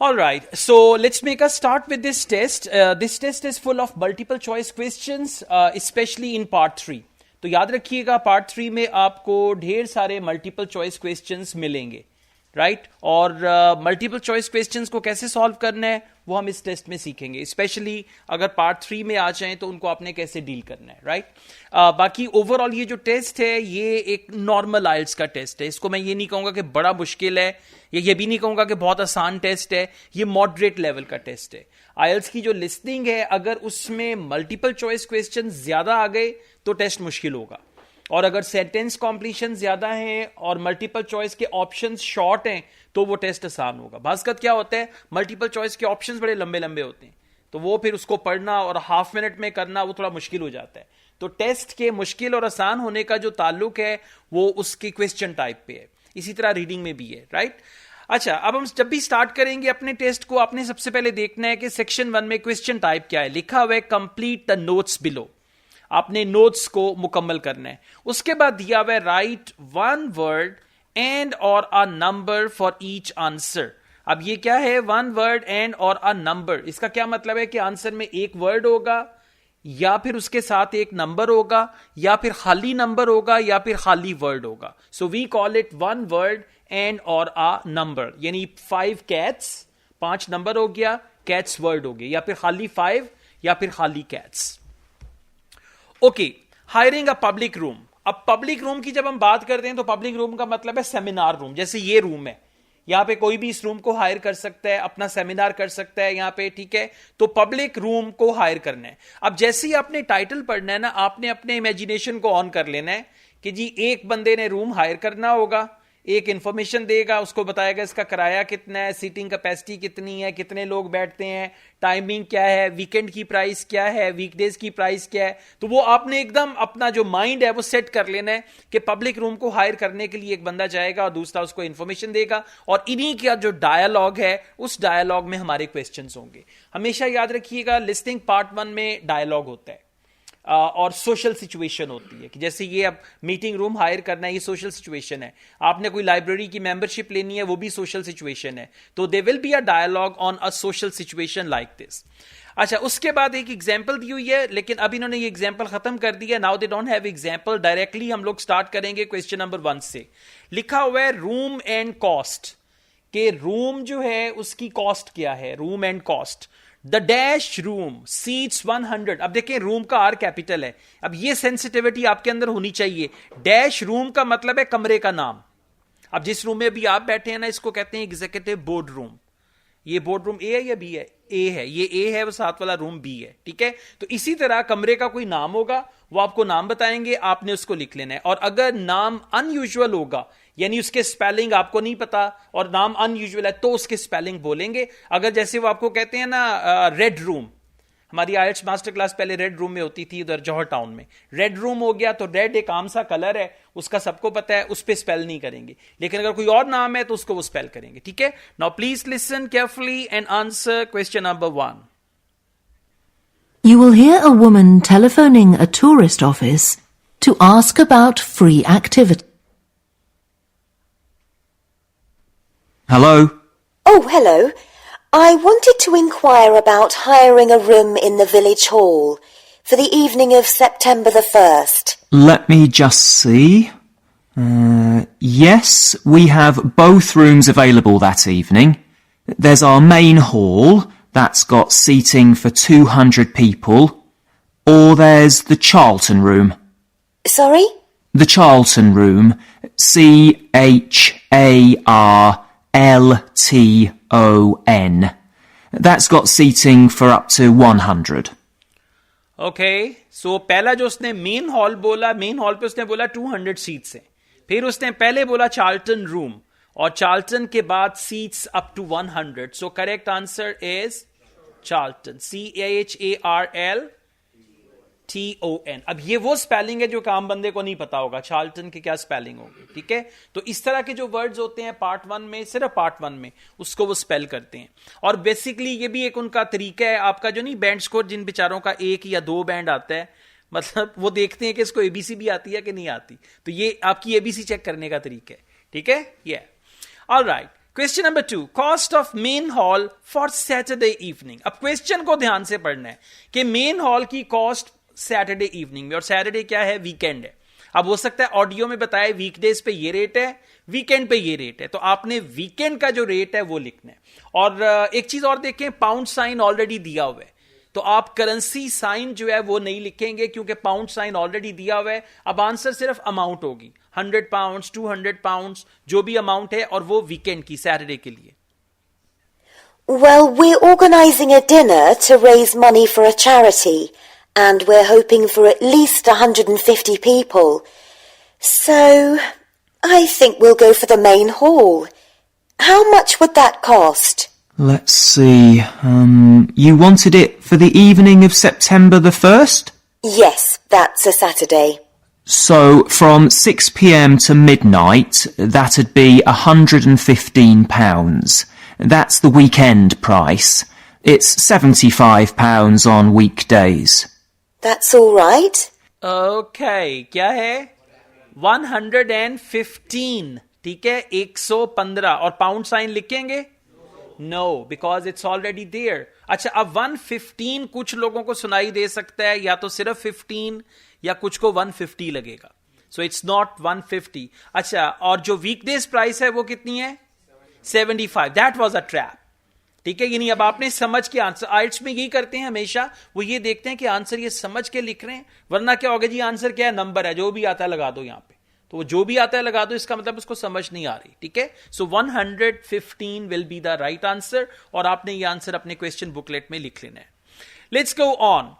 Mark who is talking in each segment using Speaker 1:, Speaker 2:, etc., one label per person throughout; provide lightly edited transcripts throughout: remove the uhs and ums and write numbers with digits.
Speaker 1: All right, so let's make a start with this test. This test is full of multiple choice questions, especially in part 3. तो याद रखिएगा part 3 में आपको ढेर सारे multiple choice questions मिलेंगे, right? और मल्टीपल चॉइस क्वेश्चंस को कैसे सॉल्व करना है वो हम इस टेस्ट में सीखेंगे, स्पेशली अगर पार्ट 3 में आ जाएं तो उनको आपने कैसे डील करना है, राइट? बाकी ओवरऑल ये जो टेस्ट है ये एक नॉर्मल आइल्स का टेस्ट है. इसको मैं ये नहीं कहूंगा कि बड़ा मुश्किल है, ये भी नहीं कहूंगा कि बहुत आसान टेस्ट है. ये मॉडरेट लेवल का टेस्ट है. आइल्स की जो लिस्निंग है अगर उसमें मल्टीपल चॉइस क्वेश्चन ज्यादा आ गए तो टेस्ट मुश्किल होगा, और अगर सेंटेंस कॉम्प्लीशन ज्यादा है और मल्टीपल चॉइस के ऑप्शंस शॉर्ट हैं तो वो टेस्ट आसान होगा. भास्कर क्या होता है, मल्टीपल चॉइस के ऑप्शंस बड़े लंबे लंबे होते हैं तो वो फिर उसको पढ़ना और हाफ मिनट में करना वो थोड़ा मुश्किल हो जाता है. तो टेस्ट के मुश्किल और आसान होने का जो ताल्लुक है वो उसके क्वेश्चन टाइप पे है. इसी तरह रीडिंग में भी है, राइट? अच्छा, अब हम जब भी स्टार्ट करेंगे अपने टेस्ट को आपने सबसे पहले देखना है कि सेक्शन 1 में क्वेश्चन टाइप क्या है. लिखा हुआ है कंप्लीट द नोट्स बिलो. आपने नोट्स को मुकम्मल करना है. उसके बाद दिया हुआ है right one word and or a number for each answer. अब ये क्या है, one word and or a number. इसका क्या मतलब है कि आंसर में एक वर्ड होगा या फिर उसके साथ एक नंबर होगा या फिर खाली नंबर होगा या फिर खाली वर्ड होगा. So we call it one word and or a number. यानी 5 कैट्स, 5 नंबर हो गया, कैट्स वर्ड हो गया, या फिर खाली 5 या फिर खाली cats. Okay, hiring a public room. अब पब्लिक रूम की जब हम बात करते हैं तो पब्लिक रूम का मतलब है सेमिनार रूम. जैसे ये रूम है, यहां पे कोई भी इस रूम को हायर कर सकता है, अपना सेमिनार कर सकता है यहां पे, ठीक है? तो पब्लिक रूम को हायर करना है. अब जैसे ही आपने टाइटल पढ़ना है ना, आपने अपने इमेजिनेशन को ऑन कर लेना है कि जी एक बंदे ने रूम हायर करना होगा, एक इंफॉर्मेशन देगा, उसको बताएगा इसका किराया कितना है, सीटिंग कैपेसिटी कितनी है, कितने लोग बैठते हैं, टाइमिंग क्या है, वीकेंड की प्राइस क्या है, वीकडेज की प्राइस क्या है. तो वो आपने एकदम अपना जो माइंड है वो सेट कर लेना है कि पब्लिक रूम को हायर करने के लिए एक बंदा जाएगा और दूसरा उसको इंफॉर्मेशन देगा, और इन्हीं का जो डायलॉग है उस डायलॉग में हमारे क्वेश्चंस होंगे. हमेशा याद रखिएगा लिस्निंग पार्ट 1 में डायलॉग होता है और सोशल सिचुएशन होती है कि जैसे ये अब मीटिंग रूम हायर करना है, ये सोशल सिचुएशन है. आपने कोई लाइब्रेरी की मेंबरशिप लेनी है, वो भी सोशल सिचुएशन है. तो they will be a dialogue on a social situation like this. अच्छा, उसके बाद एक एग्जाम्पल दी हुई है, लेकिन अब इन्होंने ये एग्जाम्पल खत्म कर दिया. Now they don't have example. Directly हम लोग स्टार्ट करेंगे क्वेश्चन नंबर 1 से. लिखा हुआ है रूम एंड कॉस्ट. के रूम जो है उसकी कॉस्ट क्या है, room and cost. The dash room seats 100. अब देखें रूम का आर कैपिटल है. अब ये सेंसिटिविटी आपके अंदर होनी चाहिए. डैश रूम का मतलब है कमरे का नाम. अब जिस रूम में भी आप बैठे हैं ना, इसको कहते हैं एग्जीक्यूटिव बोर्ड रूम. ये बोर्ड रूम ए है या बी है? ए है. ये ए है, वो साथ वाला रूम बी है, ठीक है? तो इसी तरह कमरे का कोई नाम होगा, वो आपको नाम बताएंगे, आपने उसको लिख लेना है. और अगर नाम अनयूजुअल होगा, यानी उसके स्पेलिंग आपको नहीं पता और नाम अनयूजुअल है, तो उसके स्पेलिंग बोलेंगे. अगर जैसे वो आपको कहते हैं ना रेड रूम, हमारी आइल्स मास्टर क्लास पहले रेड रूम में होती थी उधर जौहर टाउन में. रेड रूम हो गया तो रेड एक आम सा कलर है, उसका सबको पता है, उस पर स्पेल नहीं करेंगे. लेकिन अगर कोई और नाम है तो उसको वो स्पेल करेंगे, ठीक है? Now please listen carefully and answer question number 1.
Speaker 2: You will hear a woman telephoning a tourist office to ask about free activity.
Speaker 3: Hello?
Speaker 4: Oh, hello. I wanted to inquire about hiring a room in the village hall for the evening of September the 1st.
Speaker 3: Let me just see. Yes, we have both rooms available that evening. There's our main hall, that's got seating for 200 people, or there's the Charlton room.
Speaker 4: Sorry?
Speaker 3: The Charlton room, CHARLTON. That's got seating for up to 100.
Speaker 1: Okay, सो पहला जो उसने main hall बोला, main hall पे उसने बोला 200 seats हैं. फिर उसने पहले बोला चार्ल्टन रूम, और चार्ल्टन के बाद seats up to 100. So correct answer is Charlton. CHARLTON. अब ये वो स्पेलिंग है जो काम बंदे को नहीं पता होगा, चार्ल्टन की क्या स्पेलिंग होगी, ठीक है? तो इस तरह के जो वर्ड्स होते हैं पार्ट 1 में, सिर्फ पार्ट 1 में उसको वो स्पेल करते हैं. और बेसिकली ये भी एक उनका तरीका है. आपका जो नहीं बैंड स्कोर, जिन बेचारों का 1 या 2 बैंड आता है, मतलब वो देखते हैं कि इसको एबीसी भी आती है कि नहीं आती, तो ये आपकी एबीसी चेक करने का तरीका है, ठीक है? ये alright. Question number 2, cost of main hall for Saturday evening. अब क्वेश्चन को ध्यान से पढ़ना है कि मेन हॉल की कॉस्ट सैटरडे इवनिंग में, और सैटरडे क्या है, वीकेंड है। अब हो सकता है ऑडियो में बताए वीकडेज पे ये रेट है, वीकेंड पे ये रेट है, तो आपने वीकेंड का जो रेट है वो लिखना है। और एक चीज और देखें, पाउंड साइन ऑलरेडी दिया हुआ है, तो आप करेंसी साइन जो है वो नहीं लिखेंगे क्योंकि पाउंड साइन ऑलरेडी दिया हुआ है। अब आंसर सिर्फ अमाउंट होगी, 100 पाउंड्स, 200 पाउंड्स, जो भी अमाउंट है, और वो वीकेंड की, सैटरडे के लिए।
Speaker 4: Well, we're organising a dinner to raise money for a charity, and we're hoping for at least 150 people. So, I think we'll go for the main hall. How much would that cost?
Speaker 3: Let's see. You wanted it for the evening of September the 1st?
Speaker 4: Yes, that's a Saturday.
Speaker 3: So, from 6 p.m. to midnight, that'd be £115. That's the weekend price. It's £75 on weekdays.
Speaker 4: That's all right.
Speaker 1: Okay, क्या है? 115, ठीक है, 115, और pound sign लिखेंगे? No, because it's already there. अच्छा, अब 115 कुछ लोगों को सुनाई दे सकता है, या तो सिर्फ 15 या कुछ को 150 लगेगा, सो इट्स नॉट 150। अच्छा, और जो वीकडेज प्राइस है वो कितनी है? 75। दैट वाज अ ट्रैप, ठीक है। यानी अब आपने समझ के आंसर, आइट्स में यही करते हैं हमेशा, वो ये देखते हैं कि आंसर ये समझ के लिख रहे हैं, वरना क्या होगा जी, आंसर क्या है, नंबर है, जो भी आता है लगा दो यहां पे, तो जो भी आता है लगा दो, इसका मतलब उसको समझ नहीं आ रही, ठीक है। सो 115 will be the right answer, और आपने ये आंसर अपने क्वेश्चन बुकलेट में लिख लेना है। Let's go on.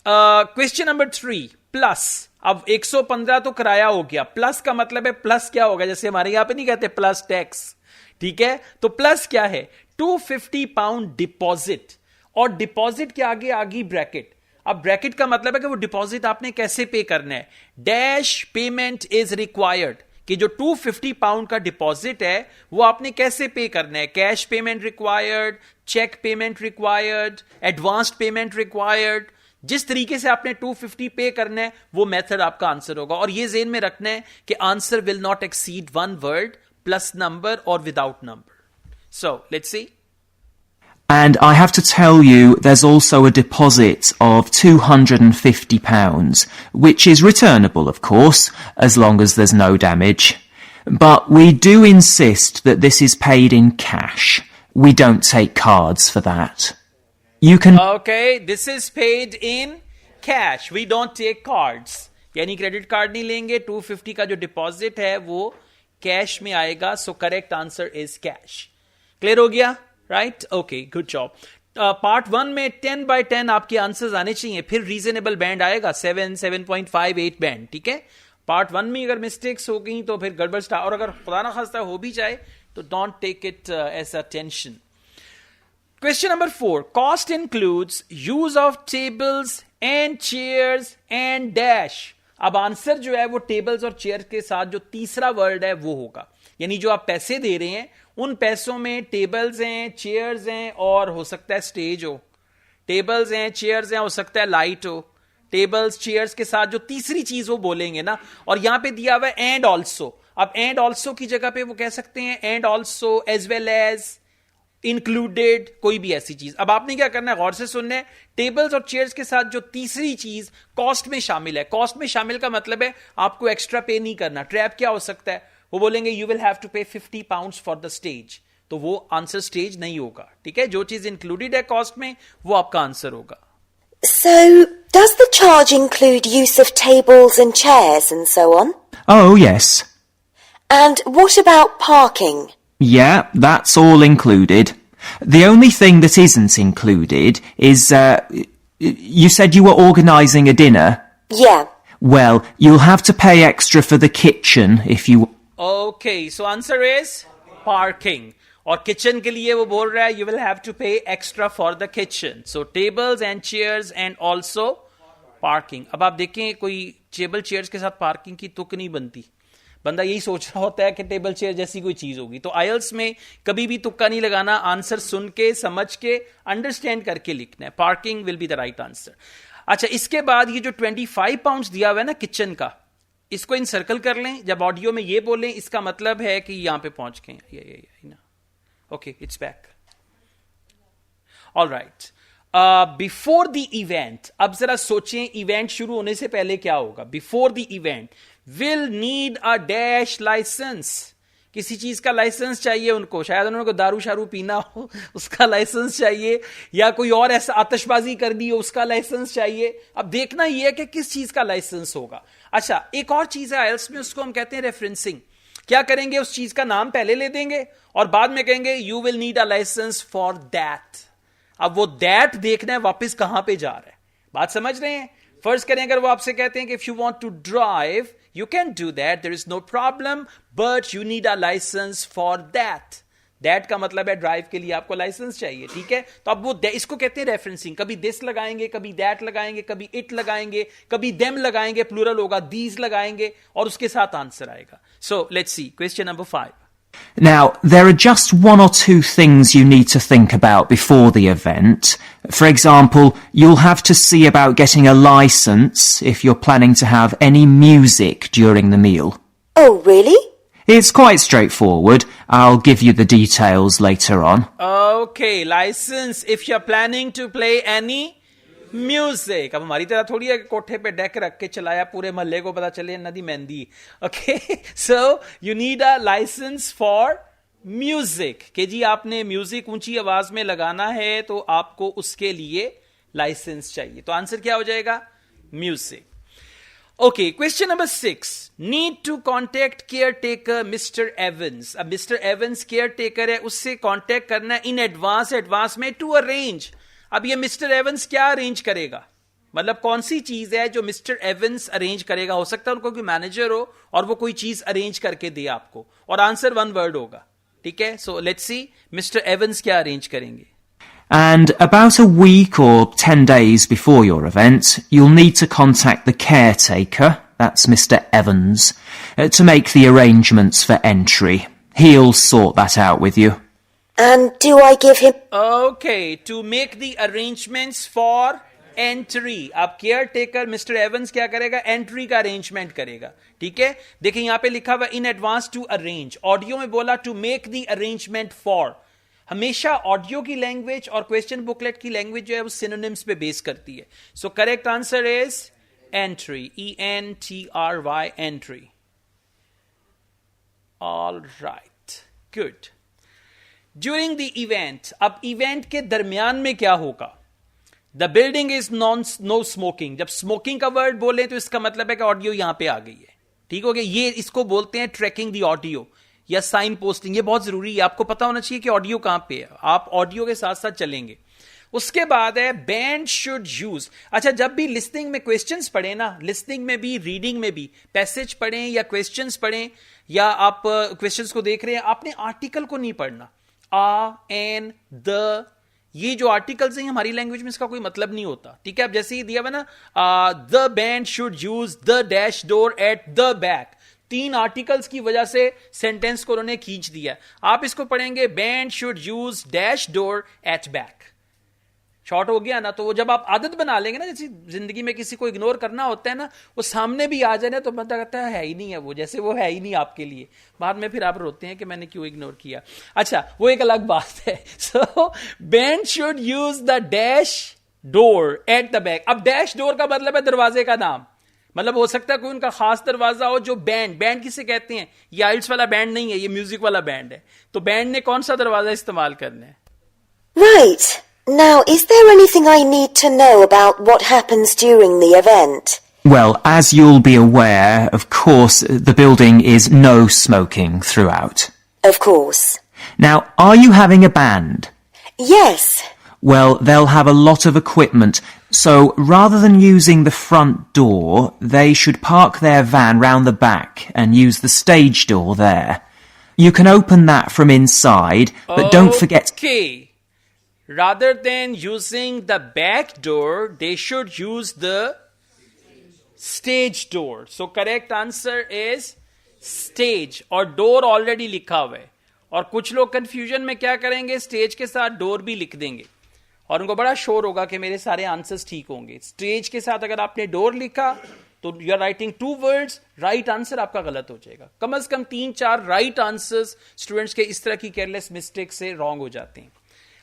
Speaker 1: Question number 3, plus. अब 115 तो किराया हो गया, प्लस का मतलब है, प्लस क्या होगा, जैसे हमारे यहां पे नहीं कहते प्लस टैक्स, ठीक है। तो प्लस क्या है, 250 पाउंड डिपॉजिट, और डिपॉजिट के आगे आगे ब्रैकेट। अब ब्रैकेट का मतलब है कि वो डिपॉजिट आपने कैसे पे करना है। डैश पेमेंट इज रिक्वायर्ड, कि जो 250 पाउंड का डिपॉजिट है वो आपने कैसे पे करना है। Cash payment required, cheque payment required, advanced payment required. जिस तरीके से आपने 250 पे करना है वो मेथड आपका आंसर होगा। और ये ज़हन में रखना है कि answer will not exceed 1 word plus number और without number. So, let's see.
Speaker 3: And I have to tell you, there's also a deposit of £250, which is returnable, of course, as long as there's no damage. But we do insist that this is paid in cash. We don't take cards for that. You can...
Speaker 1: Okay, this is paid in cash. We don't take cards. यानी credit card नहीं लेंगे, 250 का जो deposit है वो cash में आएगा। So, correct answer is cash. Clear हो गया, right? Okay, good job. Part 1 में 10 by 10 आपके आंसर्स आने चाहिए, फिर रीजनेबल बैंड आएगा 7, 7.5, 8 बैंड, ठीक है। पार्ट 1 में अगर मिस्टेक्स हो गई तो फिर गड़बड़ स्टार्ट, और अगर खुदा ना खास्ता हो भी जाए तो don't take it as a tension. Question number 4, cost includes use of tables and chairs and dash. अब आंसर जो है वो टेबल्स और चेयर के साथ जो तीसरा वर्ड है वो होगा, यानी जो आप पैसे दे रहे हैं उन पैसों में टेबल्स हैं, चेयर्स हैं, और हो सकता है स्टेज हो। टेबल्स हैं, चेयर्स हैं, हो सकता है लाइट हो। टेबल्स चेयर्स के साथ जो तीसरी चीज वो बोलेंगे ना, और यहां पे दिया हुआ है एंड ऑल्सो। अब एंड ऑल्सो की जगह पे वो कह सकते हैं and also, as well as, included, कोई भी ऐसी चीज। अब आपने क्या करना है, गौर से सुनना है। टेबल्स और चेयर्स के साथ जो तीसरी चीज कॉस्ट में शामिल है, कॉस्ट में शामिल का मतलब है आपको एक्स्ट्रा पे नहीं करना। ट्रैप क्या हो सकता है, वो बोलेंगे यू विल हैव टू पे 50 पाउंड्स फॉर द स्टेज, तो वो आंसर स्टेज नहीं होगा, ठीक है। जो चीज इंक्लूडेड है कॉस्ट में वो आपका आंसर होगा।
Speaker 4: So, does the charge include use of tables and chairs and so on?
Speaker 3: Oh, yes.
Speaker 4: And what about parking?
Speaker 3: Yeah, that's all included. The only thing that isn't included is, you said you were organising a dinner?
Speaker 4: Yeah.
Speaker 3: Well, you'll have to pay extra for the kitchen if you...
Speaker 1: Okay, so answer is parking. और kitchen के लिए वो बोल रहा है you will have to pay extra for the kitchen. So tables and chairs and also parking. अब आप देखें कोई टेबल चेयर्स के साथ पार्किंग की तुक नहीं बनती। बंदा यही सोच रहा होता है कि टेबल चेयर जैसी कोई चीज होगी। तो आईएलटीएस में कभी भी तुक्का नहीं लगाना, आंसर सुन के, समझ के, अंडरस्टैंड करके लिखना है। Parking will be the right answer. अच्छा, इसके बाद ये जो 25 पाउंड्स दिया हुआ है ना किचन का, इसको इन सर्कल कर लें। जब ऑडियो में ये बोलें इसका मतलब है कि यहां पे पहुंच गए, ये ना। Okay, it's back. All right. Before the event, अब जरा सोचें इवेंट शुरू होने से पहले क्या होगा. Before the event will need a dash licence. किसी चीज का लाइसेंस चाहिए उनको, शायद उन्होंने दारू शारू पीना हो उसका लाइसेंस चाहिए, या कोई और ऐसा आतिशबाजी कर दी हो उसका लाइसेंस चाहिए. अब देखना यह है कि किस चीज का लाइसेंस होगा. अच्छा, एक और चीज है आइल्स में, उसको हम कहते हैं रेफरेंसिंग. क्या करेंगे, उस चीज का नाम पहले ले देंगे और बाद में कहेंगे you will need a licence for that. अब वो दैट देखना है वापस कहां पे जा रहा है. बात समझ रहे हैं. फर्ज करें अगर वो आपसे कहते हैं कि if you want to drive you can do that, there is no problem, but you need a license for that. that का मतलब है ड्राइव के लिए आपको लाइसेंस चाहिए. ठीक है, तो अब वो इसको कहते हैं रेफरेंसिंग. कभी दिस लगाएंगे, कभी दैट लगाएंगे, कभी इट लगाएंगे, कभी देम लगाएंगे, प्लूरल होगा, दीज लगाएंगे और उसके साथ आंसर आएगा. So let's see question number 5.
Speaker 3: Now, there are just one or two things you need to think about before the event. For example, you'll have to see about getting a license if you're planning to have any music during the meal.
Speaker 4: Oh, really?
Speaker 3: It's quite straightforward. I'll give you the details later on.
Speaker 1: Okay, license if you're planning to play any music. अब हमारी तरह थोड़ी है कोठे पे deck रख के चलाया पूरे मोहल्ले को पता चले नदी मेहंदी. Okay, so you need a licence for music. कि जी आपने म्यूजिक ऊंची आवाज में लगाना है तो आपको उसके लिए लाइसेंस चाहिए. तो आंसर क्या हो जाएगा, music. Okay, question number 6. Need to contact caretaker mister Evans. अब मिस्टर एवंस केयर टेकर है, उससे कॉन्टेक्ट करना इन एडवांस में टू अरेंज. अब ये मिस्टर एवंस क्या अरेंज करेगा, मतलब कौन सी चीज है जो मिस्टर एवंस अरेंज करेगा. हो सकता है उनको कोई मैनेजर हो और वो कोई चीज अरेंज करके दे आपको, और आंसर वन वर्ड होगा. ठीक है, so let's see mister Evans क्या अरेंज करेंगे.
Speaker 3: And about a week or 10 days before your event, you'll need to contact the caretaker, that's Mr. Evans, to make the arrangements for entry. He'll sort that out with you.
Speaker 4: And do I give him...
Speaker 1: Okay, to make the arrangements for entry. अब care taker mister Evans क्या करेगा, entry का arrangement करेगा. ठीक है, देखिए यहां पे लिखा हुआ in advance to arrange. Audio में बोला to make the arrangement for. हमेशा ऑडियो की लैंग्वेज और क्वेश्चन बुकलेट की लैंग्वेज जो है वो सिनोनिम्स पे बेस करती है. So correct answer is entry, ENTRY, entry. All right, good. During the event, अब इवेंट के दरमियान में क्या होगा. The building is no smoking. जब स्मोकिंग का वर्ड बोले तो इसका मतलब है कि ऑडियो यहां पे आ गई है. ठीक हो गया, ये इसको बोलते हैं ट्रैकिंग द ऑडियो या साइन पोस्टिंग. ये बहुत जरूरी है, आपको पता होना चाहिए कि ऑडियो कहां पे है. आप ऑडियो के साथ साथ चलेंगे. उसके बाद है बैंड शुड यूज. अच्छा, जब भी लिसनिंग में क्वेश्चंस पढ़े ना, लिसनिंग में भी रीडिंग में भी, पैसेज पढ़ें या क्वेश्चंस पढ़ें या आप क्वेश्चंस को देख रहे हैं, आपने आर्टिकल को नहीं पढ़ना. आ, एन, द, ये जो आर्टिकल्स हैं हमारी लैंग्वेज में इसका कोई मतलब नहीं होता. ठीक है, अब जैसे ही दिया हुआ ना, the band should use the dash door at the back. 3 articles की वजह से सेंटेंस को उन्होंने खींच दिया. आप इसको पढ़ेंगे band should use dash door at back. Short हो गया ना. तो वो जब आप आदत बना लेंगे ना, जैसे जिंदगी में किसी को इग्नोर करना होता है ना, वो सामने भी आ जाए ना तो बंदा कहता है ही नहीं है वो, जैसे वो है ही नहीं आपके लिए. बाद में फिर आप रोते हैं कि मैंने क्यों इग्नोर किया. अच्छा, वो एक अलग बात है. So band should use the dash door at the back. अब डैश डोर का मतलब है दरवाजे का नाम. मतलब हो सकता है कोई उनका खास दरवाजा हो. जो बैंड किसे कहते हैं, ये आइल्स वाला बैंड नहीं है, ये म्यूजिक वाला बैंड है. तो बैंड ने कौन सा दरवाजा इस्तेमाल करना है.
Speaker 4: Right. Now, is there anything I need to know about what happens during the event?
Speaker 3: Well, as you'll be aware, of course, the building is no smoking throughout.
Speaker 4: Of course.
Speaker 3: Now, are you having a band?
Speaker 4: Yes.
Speaker 3: Well, they'll have a lot of equipment, so rather than using the front door, they should park their van round the back and use the stage door there. You can open that from inside, but don't forget...
Speaker 1: Okay. Rather than using the back door, they should use the stage door. So correct answer is stage. और door already लिखा हुआ है. और कुछ लोग confusion में क्या करेंगे, स्टेज के साथ डोर भी लिख देंगे और उनको बड़ा शोर होगा कि मेरे सारे आंसर्स ठीक होंगे. स्टेज के साथ अगर आपने डोर लिखा तो you are writing 2 words, right answer आपका गलत हो जाएगा। कम से कम 3-4 राइट आंसर्स स्टूडेंट्स के इस तरह की केयरलेस मिस्टेक से रॉन्ग हो जाते हैं।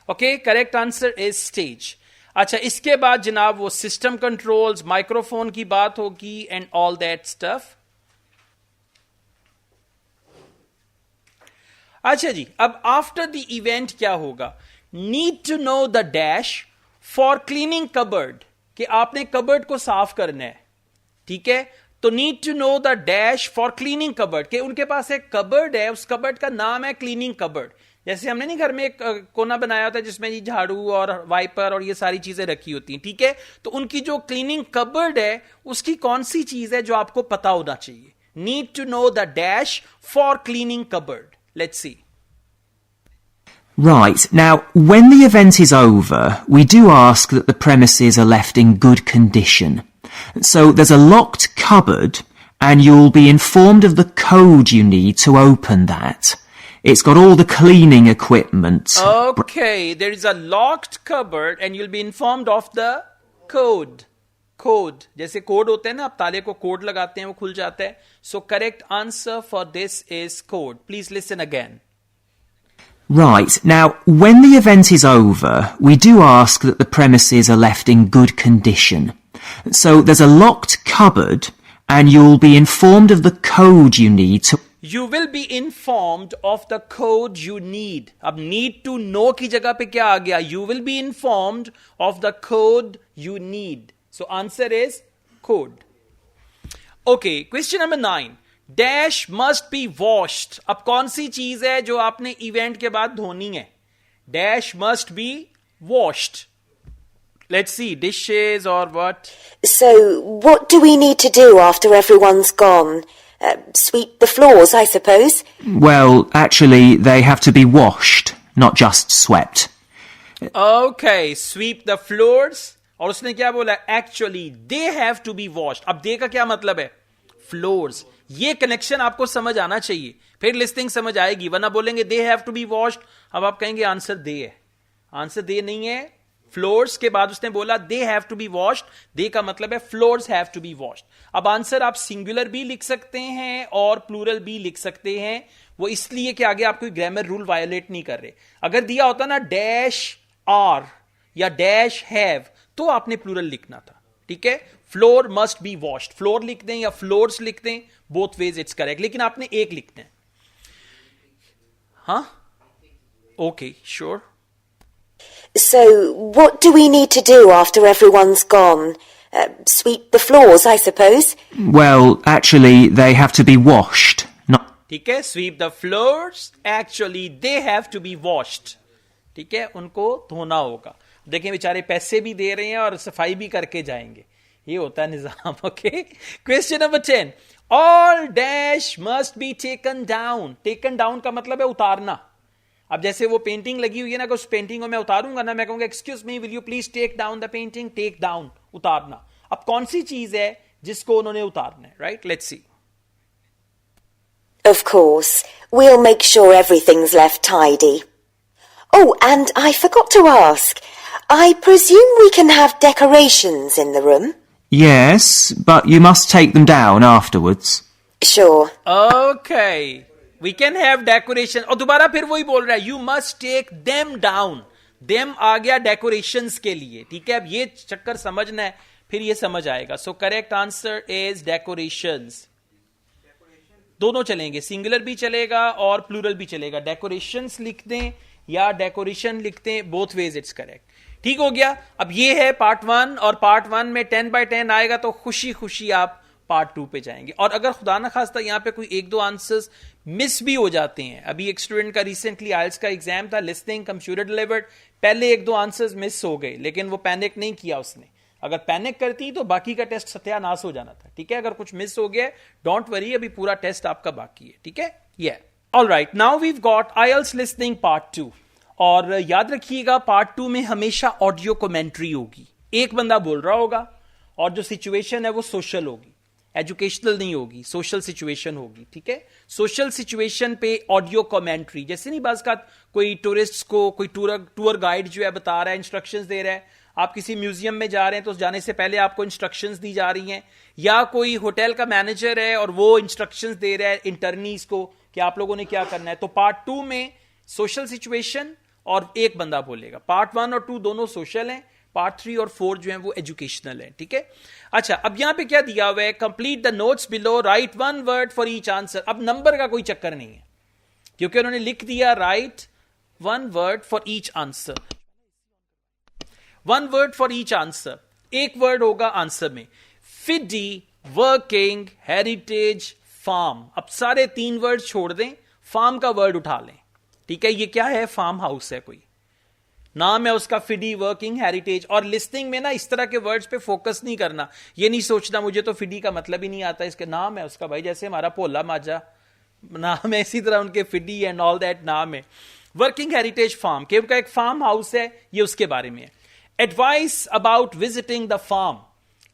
Speaker 1: Okay, correct answer is stage. अच्छा, इसके बाद जनाब वो सिस्टम कंट्रोल्स, माइक्रोफोन की बात होगी एंड ऑल दैट स्टफ। अच्छा जी, अब आफ्टर द इवेंट क्या होगा? Need to know the dash for cleaning cupboard, कि आपने कबर्ड को साफ करना है, ठीक है? तो need to know the dash for cleaning cupboard, कि उनके पास एक कबर्ड है, उस कबर्ड का नाम है क्लीनिंग कबर्ड। जैसे हमने नहीं घर में एक कोना बनाया होता है जिसमें ये झाड़ू और वाइपर और ये सारी चीजें रखी होती हैं, ठीक है? तो उनकी जो क्लीनिंग कबर्ड है उसकी कौन सी चीज है जो आपको पता होना चाहिए? Need to know the dash for cleaning cupboard. Let's see.
Speaker 3: Right, now when the event is over, we do ask that the premises are left in good condition. So there's a locked cupboard and you'll be informed of the code you need to open that. It's got all the cleaning equipment.
Speaker 1: Okay, there is a locked cupboard and you'll be informed of the code. Code, जैसे code होते हैं ना, आप ताले को code लगाते हैं वो खुल जाता है। So correct answer for this is code. Please listen again.
Speaker 3: Right, now when the event is over, we do ask that the premises are left in good condition. So there's a locked cupboard and you'll be informed of the code you need to...
Speaker 1: You will be informed of the code you need. अब need to know की जगह पे क्या आ गया? You will be informed of the code you need. So answer is code. Okay, question number 9. Dash must be washed. अब कौन सी चीज है जो आपने इवेंट के बाद धोनी है? Dash must be washed. Let's see, dishes or what?
Speaker 4: So, what do we need to do after everyone's gone? Sweep the floors, I suppose?
Speaker 3: Well, actually, they have to be washed, not just swept.
Speaker 1: Okay, sweep the floors. और उसने क्या बोला? Actually they have to be washed. अब they का क्या मतलब है? Floors. ये कनेक्शन आपको समझ आना चाहिए, फिर लिस्टिंग समझ आएगी, वरना बोलेंगे they have to be washed, अब आप कहेंगे आंसर दे है। आंसर दे नहीं है। फ्लोर्स के बाद उसने बोला they have to be washed, they का मतलब है floors have to be washed. अब आंसर आप सिंगुलर भी लिख सकते हैं और प्लूरल भी लिख सकते हैं, वो इसलिए कि आगे आप कोई ग्रामर रूल वायोलेट नहीं कर रहे। अगर दिया होता ना डैश आर या डैश हैव, तो आपने प्लूरल लिखना था, ठीक है? Floor must be washed, floor लिख दें या फ्लोर्स लिख दें, बोथ वेज इट्स करेक्ट, लेकिन आपने एक लिखना है। हाँ, okay, sure.
Speaker 4: So, what do we need to do after everyone's gone? Sweep the floors, I suppose?
Speaker 3: Well, actually, they have to be washed, not...
Speaker 1: ठीक है, sweep the floors, actually they have to be washed, ठीक है? उनको धोना होगा। देखें बेचारे पैसे भी दे रहे हैं और सफाई भी करके जाएंगे, ये होता है निजाम। Okay, question number 10. All dash must be taken down. Taken down का मतलब है उतारना। अब जैसे वो पेंटिंग लगी हुई है ना, उस पेंटिंग को मैं उतारूंगा ना, मैं कहूंगा excuse me will you please take down the painting. Take down, उतारना। अब कौन सी चीज है जिसको उन्होंने उतारना है? Right, let's see.
Speaker 4: Of course, we'll make sure everything's left tidy. Oh, and I forgot to ask, I presume we can have decorations in the room?
Speaker 3: Yes, but you must take them down afterwards.
Speaker 4: Sure.
Speaker 1: Okay, we can have decoration. और दोबारा फिर वही बोल रहा है, you must take them down. Them आ गया decorations के लिए, ठीक है? अब ये चक्कर समझना है, फिर ये समझ आएगा। So correct answer is decorations. दोनों चलेंगे, सिंगुलर भी चलेगा और प्लूरल भी चलेगा। डेकोरेशंस लिख दें या डेकोरेशन लिख दें, बोथ वेज इट्स करेक्ट। ठीक हो गया। अब ये है पार्ट 1, और पार्ट 1 में 10 by 10 आएगा तो खुशी खुशी आप पार्ट 2 पे जाएंगे। और अगर खुदा ना खास्ता यहां पे कोई 1-2 आंसर्स मिस भी हो जाते हैं, अभी एक स्टूडेंट का रिसेंटली आइल्स का एग्जाम था, लिसनिंग कंप्यूटर डिलीवर्ड, पहले 1-2 आंसर्स मिस हो गए, लेकिन वो पैनिक नहीं किया उसने। अगर पैनिक करती तो बाकी का टेस्ट सत्यानाश हो जाना था। ठीक है, अगर कुछ मिस हो गया डोंट वरी, अभी पूरा टेस्ट आपका बाकी है। ठीक है, ये alright. Now we've got IELTS listening part 2, और याद रखिएगा पार्ट 2 में हमेशा ऑडियो कमेंट्री होगी। एक बंदा बोल रहा होगा और जो सिचुएशन है वो सोशल होगी। एजुकेशनल नहीं होगी, सोशल सिचुएशन होगी, ठीक है। सोशल सिचुएशन पे ऑडियो कमेंट्री, जैसे नहीं बात का कोई टूरिस्ट्स को कोई टूर गाइड जो है बता रहा है, इंस्ट्रक्शंस दे रहा है, आप किसी म्यूजियम में जा रहे हैं तो जाने से पहले आपको इंस्ट्रक्शंस दी जा रही हैं, या कोई होटल का मैनेजर है और वो इंस्ट्रक्शंस दे रहा है इंटर्नीज को कि आप लोगों ने क्या करना है। तो पार्ट 2 में सोशल सिचुएशन और एक बंदा बोलेगा। पार्ट 1 और 2 दोनों सोशल हैं, पार्ट 3 और 4 जो है वो एजुकेशनल है, ठीक है। अच्छा, अब यहां पे क्या दिया हुआ है, complete the notes below, right 1 word for each answer. अब नंबर का कोई चक्कर नहीं है क्योंकि उन्होंने लिख दिया right 1 word for each answer, 1 word for each answer, एक वर्ड होगा आंसर में। फिडी, वर्किंग, हेरिटेज, फार्म। अब सारे 3 वर्ड छोड़ दें, फार्म का वर्ड उठा लें, ठीक है। ये क्या है, फार्म हाउस है, कोई नाम है उसका, फिडी, वर्किंग, हेरिटेज। और लिस्टिंग में ना इस तरह के वर्ड्स पे फोकस नहीं करना, ये नहीं सोचना मुझे तो फिडी का मतलब ही नहीं आता, इसके नाम है उसका, भाई जैसे हमारा पोला माजा नाम है इसी तरह उनके फिडी एंड ऑल दैट नाम है। वर्किंग, हेरिटेज, फार्म, कि उनका एक फार्म हाउस है, ये उसके बारे में है। Advice about visiting the farm,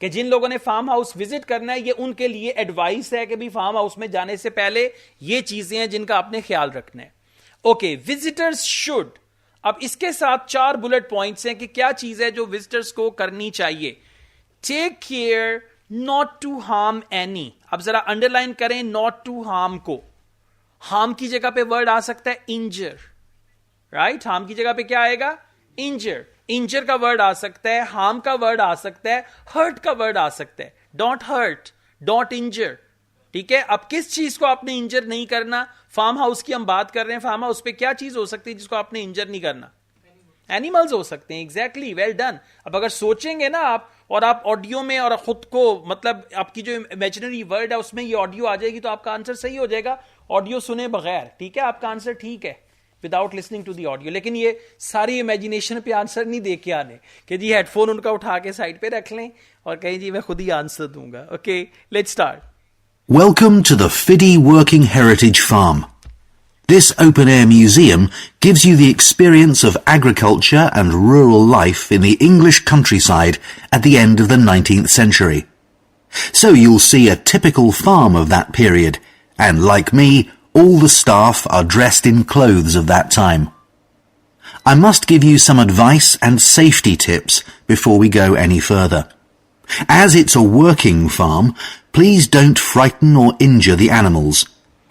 Speaker 1: कि जिन लोगों ने फार्म हाउस विजिट करना है ये उनके लिए एडवाइस है कि भी फार्म हाउस में जाने से पहले ये चीजें हैं जिनका आपने ख्याल रखना है। ओके, विजिटर्स शुड, अब इसके साथ 4 बुलेट पॉइंट्स हैं कि क्या चीज है जो विजिटर्स को करनी चाहिए। Take care not to harm any. अब जरा अंडरलाइन करें नॉट टू हार्म को, हार्म की जगह पे वर्ड आ सकता है इंजर, राइट। हार्म की जगह पे क्या आएगा, इंजर। इंजर का वर्ड आ सकता है, हार्म का वर्ड आ सकता है, हर्ट का वर्ड आ सकता है। डोंट हर्ट, डोंट इंजर, ठीक है। अब किस चीज को आपने इंजर नहीं करना, फार्म हाउस की हम बात कर रहे हैं, फार्म हाउस पे क्या चीज हो सकती है जिसको आपने इंजर नहीं करना, एनिमल्स हो सकते हैं, एग्जैक्टली, वेल डन। अब अगर सोचेंगे ना आप, और आप ऑडियो में और खुद को मतलब आपकी जो इमेजिनरी वर्ड है उसमें ये ऑडियो आ जाएगी तो आपका आंसर सही हो जाएगा, ऑडियो सुने बगैर, ठीक है। आपका आंसर ठीक है without listening to the audio. लेकिन ये सारी इमेजिनेशन पे आंसर नहीं दे के आने कि जी हेडफोन उनका उठा के साइड पे रख लें और कहें जी मैं खुद ही आंसर दूंगा। Okay, let's start.
Speaker 5: Welcome to the Fiddy Working Heritage Farm. This open-air museum gives you the experience of agriculture and rural life in the English countryside at the end of the 19th century. So you'll see a typical farm of that period, and like me, all the staff are dressed in clothes of that time. I must give you some advice and safety tips before we go any further. As it's a working farm, please don't frighten or injure the animals.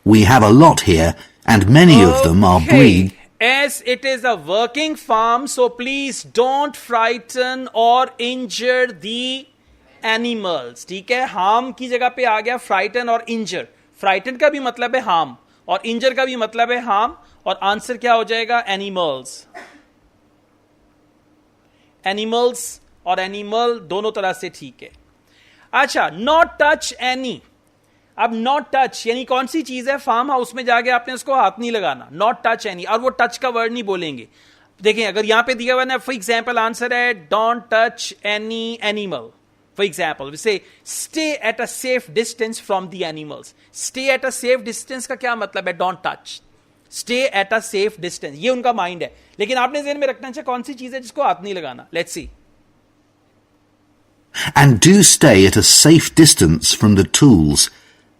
Speaker 5: We have a lot here, and many of them are breed.
Speaker 1: As it is a working farm, so please don't frighten or injure the animals. ठीक है, harm की जगह पे आ गया frighten और injure. Frighten का भी मतलब है harm और injure का भी मतलब है harm, और आंसर क्या हो जाएगा, animals. Animals और एनिमल दोनों तरह से ठीक है। अच्छा, नॉट टच एनी। अब नॉट टच यानी कौन सी चीज है, फार्म हाउस में जाके आपने उसको हाथ नहीं लगाना, नॉट टच एनी, और वो टच का वर्ड नहीं बोलेंगे। देखें अगर यहां पे दिया हुआ ना, फॉर एग्जाम्पल आंसर है don't touch any animal. For example से stay at a safe distance from the animals. Stay at a safe distance का क्या मतलब है, don't touch, stay at a safe distance, ये उनका माइंड है। लेकिन आपने ज़हन में रखना चाहिए कौन सी चीज है जिसको हाथ नहीं लगाना। Let's see.
Speaker 5: And do stay at a safe distance from the tools.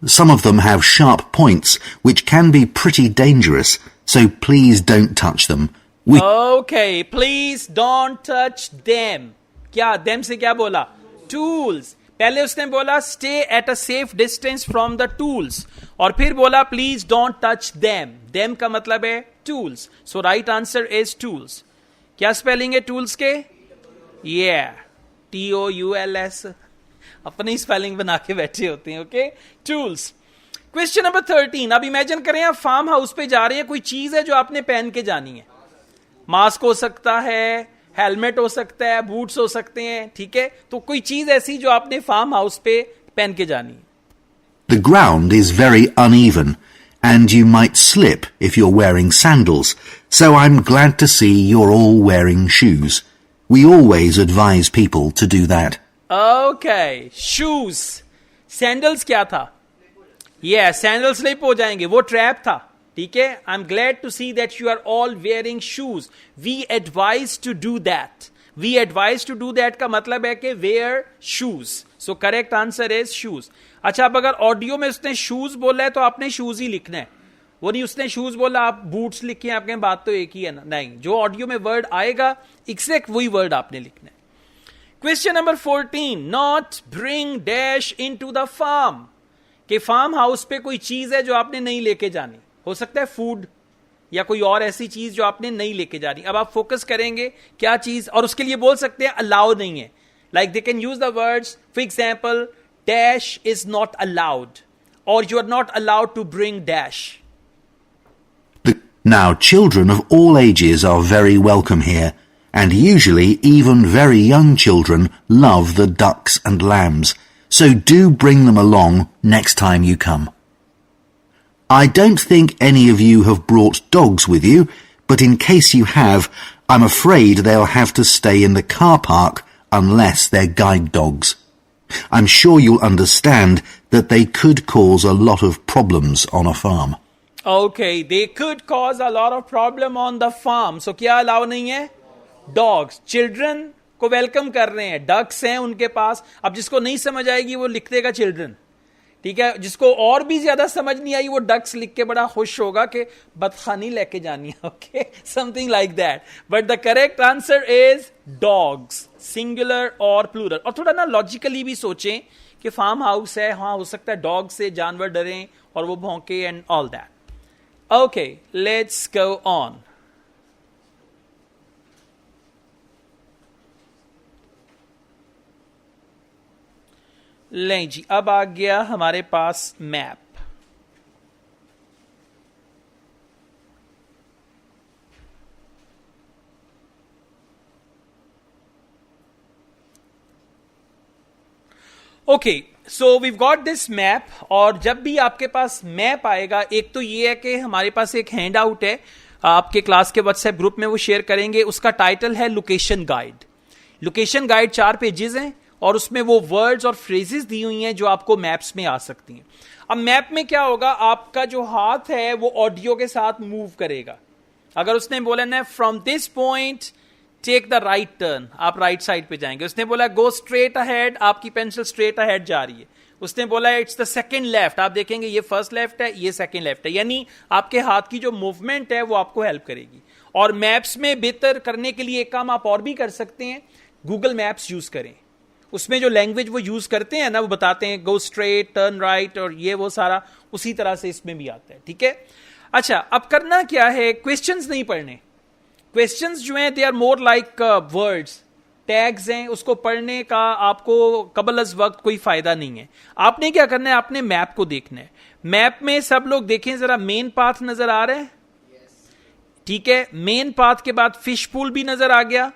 Speaker 5: Some of them have sharp points, which can be pretty dangerous, so please don't touch them.
Speaker 1: Okay, please don't touch them. क्या them से क्या बोला, tools। पहले उसने बोला stay at a safe distance from the tools, और फिर बोला please don't touch them. Them का मतलब है tools. So right answer is tools. क्या स्पेलिंग है tools के, yeah, TOULS, अपनी स्पेलिंग बना के बैठे होते हैं। Okay, tools. Question number 13। अब इमेजिन करें आप फार्म हाउस पे जा रहे हैं, कोई चीज है जो आपने पहन के जानी है, मास्क हो सकता है, हेलमेट हो सकता है, बूट्स हो सकते हैं, ठीक है। तो कोई चीज ऐसी जो आपने फार्म हाउस पे पहन के जानी है।
Speaker 5: The ground is very uneven, and you might slip if you're wearing sandals, so I'm glad to see you're all wearing shoes. We always advise people to do that.
Speaker 1: Okay, shoes. Sandals क्या था? Yeah, sandals slip हो जाएंगे, वो trap था, ठीक है। I'm glad to see that you are all wearing shoes. We advise to do that. We advise to do that का मतलब है कि wear shoes. So correct answer is shoes. अच्छा, अब अगर ऑडियो में उसने शूज बोला है तो आपने शूज ही लिखना है. वो नहीं उसने शूज बोला आप बूट्स लिखे, आपके बात तो एक ही है ना. नहीं, जो ऑडियो में वर्ड आएगा एग्जैक्ट वही वर्ड आपने लिखना है. Question number 14, not bring dash into the farm. कि फार्म हाउस पे कोई चीज है जो आपने नहीं लेके जानी. हो सकता है फूड या कोई और ऐसी चीज जो आपने नहीं लेके जानी. अब आप फोकस करेंगे क्या चीज, और उसके लिए बोल सकते हैं अलाउ नहीं है. Like they can use the words, for example dash is not allowed और you are not allowed to bring dash.
Speaker 5: Now, children of all ages are very welcome here, and usually even very young children love the ducks and lambs, so do bring them along next time you come. I don't think any of you have brought dogs with you, but in case you have, I'm afraid they'll have to stay in the car park unless they're guide dogs. I'm sure you'll understand that they could cause a lot of problems on a farm.
Speaker 1: Okay, they could cause a lot of problem on the farm. So क्या allow नहीं है? Dogs. Children को welcome कर रहे हैं. Ducks हैं उनके पास. अब जिसको नहीं समझ आएगी वो लिख देगा children. ठीक है, जिसको और भी ज्यादा समझ नहीं आई वो ducks लिख के बड़ा खुश होगा कि बदखानी लेके जानी है. Okay, something like that. But the correct answer is dogs. Singular और plural. और थोड़ा ना लॉजिकली भी सोचें कि फार्म हाउस है, हाँ हो सकता है डॉग से जानवर डरें और वो भौंके and all that. Okay, let's go on. लें जी, अब आ गया हमारे पास map. Okay, so we've got this map. और जब भी आपके पास मैप आएगा, एक तो ये है कि हमारे पास एक हैंड आउट है आपके क्लास के व्हाट्सएप ग्रुप में, वो शेयर करेंगे. उसका टाइटल है location guide. Location guide 4 pages हैं और उसमें वो वर्ड्स और फ्रेजेस दी हुई हैं जो आपको मैप्स में आ सकती हैं. अब मैप में क्या होगा, आपका जो हाथ है वो ऑडियो के साथ मूव करेगा. अगर उसने बोला ना from this point take the right turn, आप राइट साइड पे जाएंगे. उसने बोला गो स्ट्रेट अहेड, आपकी पेंसिल स्ट्रेट अहेड जा रही है. उसने बोला इट्स द सेकंड लेफ्ट, आप देखेंगे ये फर्स्ट लेफ्ट है, ये सेकंड लेफ्ट है. यानी आपके हाथ की जो मूवमेंट है वो आपको हेल्प करेगी. और मैप्स में बेहतर करने के लिए एक काम आप और भी कर सकते हैं, गूगल मैप्स यूज करें. उसमें जो लैंग्वेज वो यूज करते हैं ना, वो बताते हैं गो स्ट्रेट, टर्न राइट, और ये वो सारा उसी तरह से इसमें भी आता है. ठीक है. अच्छा, अब करना क्या है, क्वेश्चंस नहीं पढ़ने. क्वेश्चंस जो हैं they are more like words, tags हैं, उसको पढ़ने का आपको कबल अज वक्त कोई फायदा नहीं है. आपने क्या करना है, आपने मैप को देखना है. मैप में सब लोग देखें जरा, मेन पाथ नजर आ रहा है. ठीक है, मेन पाथ के बाद फिश पूल भी नजर आ गया.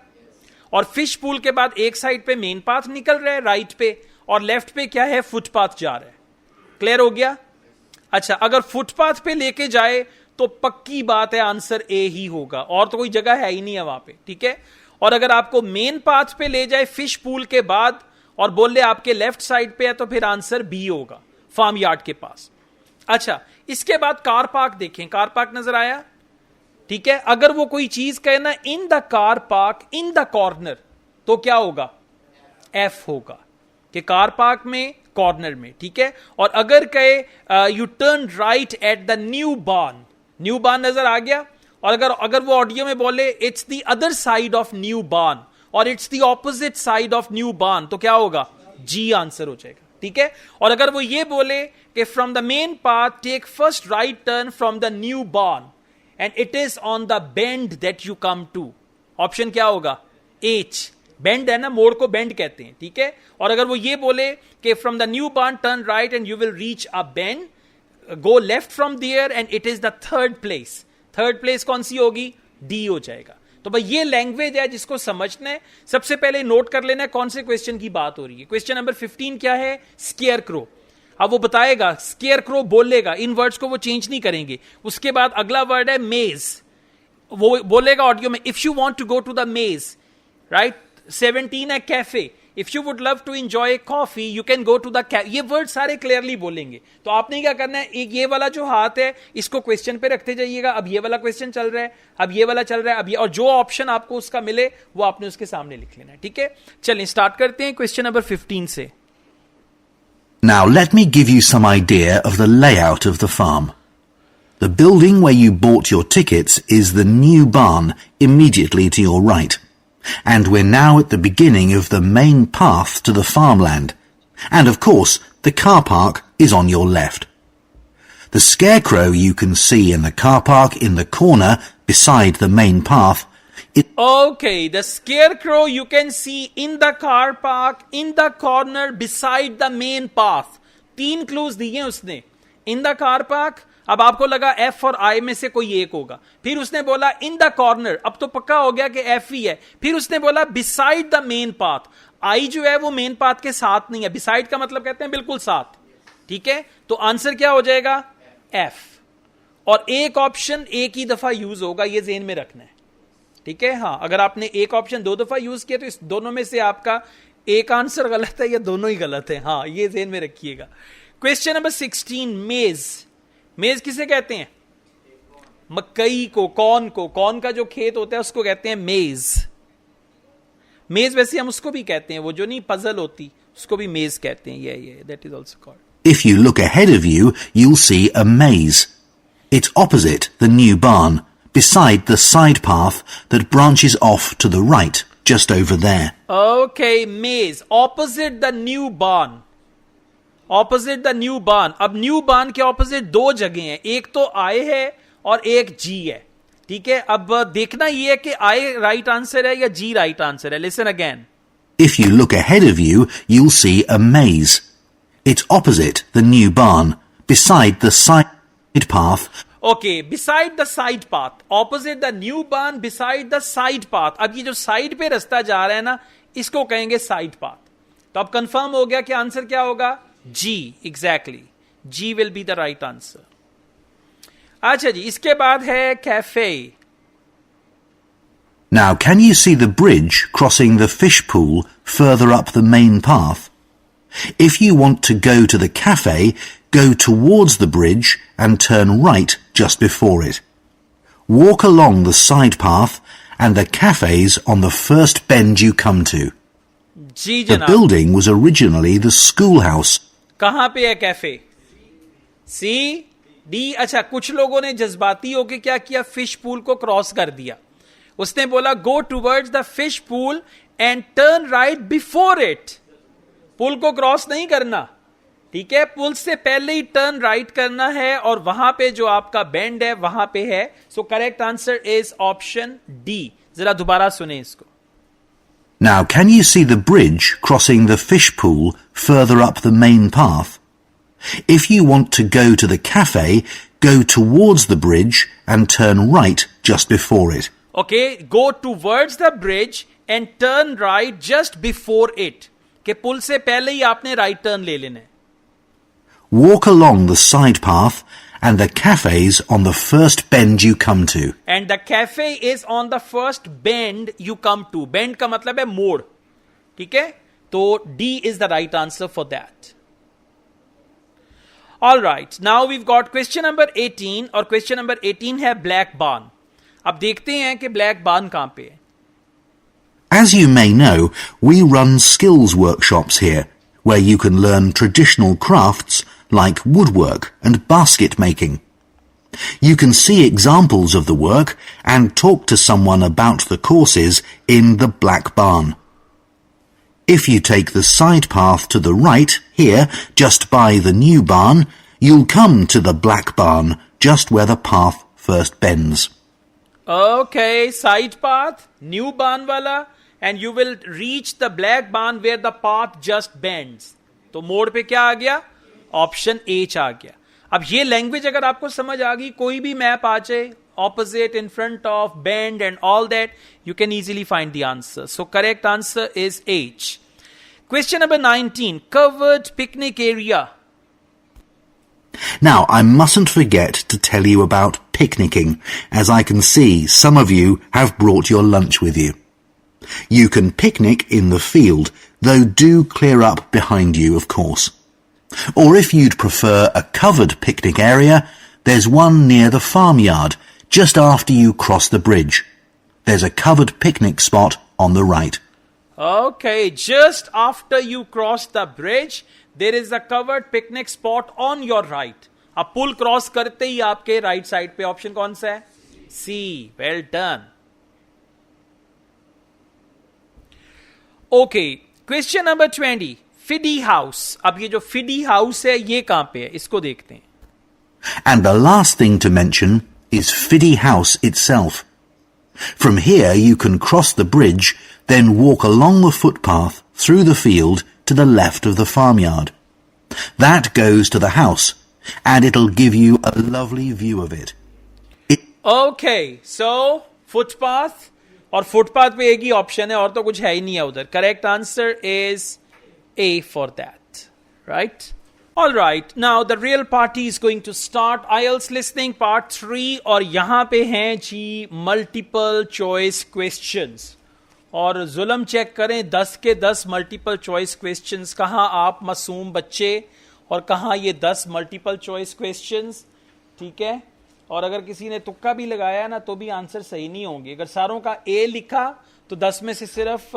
Speaker 1: और फिश पूल के बाद एक साइड पे मेन पाथ निकल रहा है राइट पे, और लेफ्ट पे क्या है, फुटपाथ जा रहा है. क्लियर हो गया. अच्छा, अगर फुटपाथ पे लेके जाए तो पक्की बात है आंसर ए ही होगा, और तो कोई जगह है ही नहीं है वहां पे. ठीक है. और अगर आपको मेन पाथ पे ले जाए फिश पूल के बाद और बोले आपके लेफ्ट साइड पे है, तो फिर आंसर बी होगा, फार्म यार्ड के पास. अच्छा, इसके बाद कार पार्क देखें, कार पार्क नजर आया. ठीक है, अगर वो कोई चीज कहे ना in the car park in the corner, तो क्या होगा, एफ होगा, कि कार पार्क में कॉर्नर में. ठीक है. और अगर कहे you turn right at the New Barn, New Barn नजर आ गया. और अगर वो ऑडियो में बोले it's the other side of New Barn और it's the opposite side of New Barn, तो क्या होगा, जी आंसर हो जाएगा. ठीक है. और अगर वो ये बोले कि from the main path take first right turn from the New Barn and it is on the bend that you come to, option क्या होगा, एच. बेंड है ना, मोड़ को बेंड कहते हैं. ठीक है. और अगर वो ये बोले कि from the New Barn turn right and you will reach a bend, go left from there and it is the third place. Third place कौन सी होगी, डी हो जाएगा. तो भाई ये लैंग्वेज है जिसको समझना है. सबसे पहले नोट कर लेना है कौन से क्वेश्चन की बात हो रही है. क्वेश्चन नंबर 15 क्या है, स्केयर क्रो. अब वो बताएगा, स्केयर क्रो बोलेगा, इन वर्ड्स को वो चेंज नहीं करेंगे. उसके बाद अगला वर्ड है मेज, वो बोलेगा ऑडियो में if you want to go to the maze, right. 17 है cafe, if you would love to enjoy coffee you can go to the cafe. ये वर्ड सारे क्लियरली बोलेंगे. तो आपने क्या करना है, एक ये वाला जो हाथ है इसको क्वेश्चन पे रखते जाइएगा. अब ये वाला क्वेश्चन चल रहा है, अब ये वाला चल रहा है, अब ये, और जो ऑप्शन आपको उसका मिले वो आपने उसके सामने लिख लेना है. ठीक है. चलिए स्टार्ट करते हैं क्वेश्चन नंबर 15 से.
Speaker 5: Now let me give you some idea of the layout of the farm. The building where you bought your tickets is the new barn immediately to your right. And we're now at the beginning of the main path to the farmland. And of course, the car park is on your left. The scarecrow you can see in the car park in the corner beside the main path is...
Speaker 1: Okay, the scarecrow you can see in the car park in the corner beside the main path. 3 clues दिए उसने. In the car park, अब आपको लगा F और I में से कोई एक होगा. फिर उसने बोला in the corner, अब तो पक्का हो गया कि F ही है. फिर उसने बोला beside the main path. I जो है वो मेन पाथ के साथ नहीं है. beside का मतलब कहते हैं बिल्कुल साथ. ठीक है, तो आंसर क्या हो जाएगा? F. और एक ऑप्शन एक ही दफा यूज होगा, ये ज़हन में रखना है. ठीक है, हाँ, अगर आपने एक ऑप्शन 2 दफा यूज किया तो इस दोनों में से आपका एक आंसर गलत है या दोनों ही गलत है. हाँ, ये ज़हन में रखिएगा. क्वेश्चन नंबर 16, मेज. मेज किसे कहते हैं? मकई को, कॉर्न को. कॉर्न का जो खेत होता है उसको कहते हैं मेज. मेज वैसे हम उसको भी कहते हैं, वो जो नहीं पजल होती उसको भी मेज कहते हैं. ये that is also called.
Speaker 5: If you look ahead of you, you'll see a maze. It's opposite the new barn, beside the side path that branches off to the right, just over there.
Speaker 1: Okay, maze. Opposite the new barn. Opposite the new barn. अब new barn के opposite 2 जगह हैं. एक तो I है और एक G है. ठीक है, अब देखना ये है कि I right answer है या G right answer है. Listen again.
Speaker 5: If you look ahead of you, you'll see a maze. It's opposite the new barn, beside the side path.
Speaker 1: Okay, beside the side path. Opposite the new barn, beside the side path. अब ये जो side पे रास्ता जा रहा है ना, इसको कहेंगे साइड पाथ. तो अब कंफर्म हो गया कि आंसर क्या होगा? G. Exactly. G will be the right answer. अच्छा जी, इसके बाद है cafe.
Speaker 5: Now, can you see the bridge crossing the fish pool further up the main path? If you want to go to the cafe, go towards the bridge and turn right just before it. Walk along the side path and the cafe's on the first bend you come to.
Speaker 1: जी
Speaker 5: The
Speaker 1: जनाब.
Speaker 5: building was originally the schoolhouse.
Speaker 1: कहां पे है cafe? C, D. अच्छा, कुछ लोगों ने जज्बाती होके क्या किया? फिश पूल को क्रॉस कर दिया. उसने बोला go towards the fish pool and turn right before it. पुल को क्रॉस नहीं करना. ठीक है, पुल से पहले ही टर्न राइट करना है और वहां पे जो आपका बेंड है वहां पे है. So correct answer is option D. जरा दोबारा सुने इसको.
Speaker 5: Now, can you see the bridge crossing the fish pool further up the main path? If you want to go to the cafe, go towards the bridge and turn right just before it.
Speaker 1: Okay, go towards the bridge and turn right just before it. कि पुल से पहले ही आपने right turn ले लेना है.
Speaker 5: Walk along the side path and the cafe's on the first bend you come to.
Speaker 1: And the cafe is on the first bend you come to. Bend का मतलब है मोड़. ठीक है, तो D is the right answer for that. All right, now we've got question number 18 और question number 18 है black barn. अब देखते हैं कि black barn कहां पे है.
Speaker 5: As you may know, we run skills workshops here, where you can learn traditional crafts like woodwork and basket making. You can see examples of the work and talk to someone about the courses in the Black Barn. If you take the side path to the right, here, just by the new barn, you'll come to the Black Barn, just where the path first bends.
Speaker 1: Okay, side path, new barn वाला, and you will reach the black barn where the path just bends. तो मोड़ पे क्या आ गया? Option H आ गया. अब ये language अगर आपको समझ आ गई, कोई भी मैप आ जाए, opposite, in front of, bend and all that, you can easily find the answer. So correct answer is H. Question number 19, covered picnic area.
Speaker 5: Now, I mustn't forget to tell you about picnicking, as I can see some of you have brought your lunch with you. You can picnic in the field, though do clear up behind you, of course. Or if you'd prefer a covered picnic area, there's one near the farmyard, just after you cross the bridge. There's a covered picnic spot on the right.
Speaker 1: Okay, just after you cross the bridge, there is a covered picnic spot on your right. अब पुल cross करते ही आपके right side पे option कौन सा है? C. Well done. Okay, question number 20. फिडी house. अब ये जो फिडी हाउस है ये कहां पे है, इसको देखते हैं.
Speaker 5: And the last thing to mention is Fiddy House itself. From here you can cross the bridge, then walk along the footpath through the field to the left of the farmyard. That goes to the house, and it'll give you a lovely view of it.
Speaker 1: Okay, so footpath और footpath पे एक ही option है और तो कुछ है ही नहीं है उधर. Correct answer is A for that, right? All right, now the real party is going to start. IELTS listening part 3 और यहां पे हैं जी multiple choice questions. और जुल्म चेक करें 10 के 10 multiple choice questions. कहां आप मासूम बच्चे और कहां ये 10 multiple choice questions. ठीक है, और अगर किसी ने तुक्का भी लगाया ना तो भी आंसर सही नहीं होंगे. अगर सारों का A लिखा तो 10 में से सिर्फ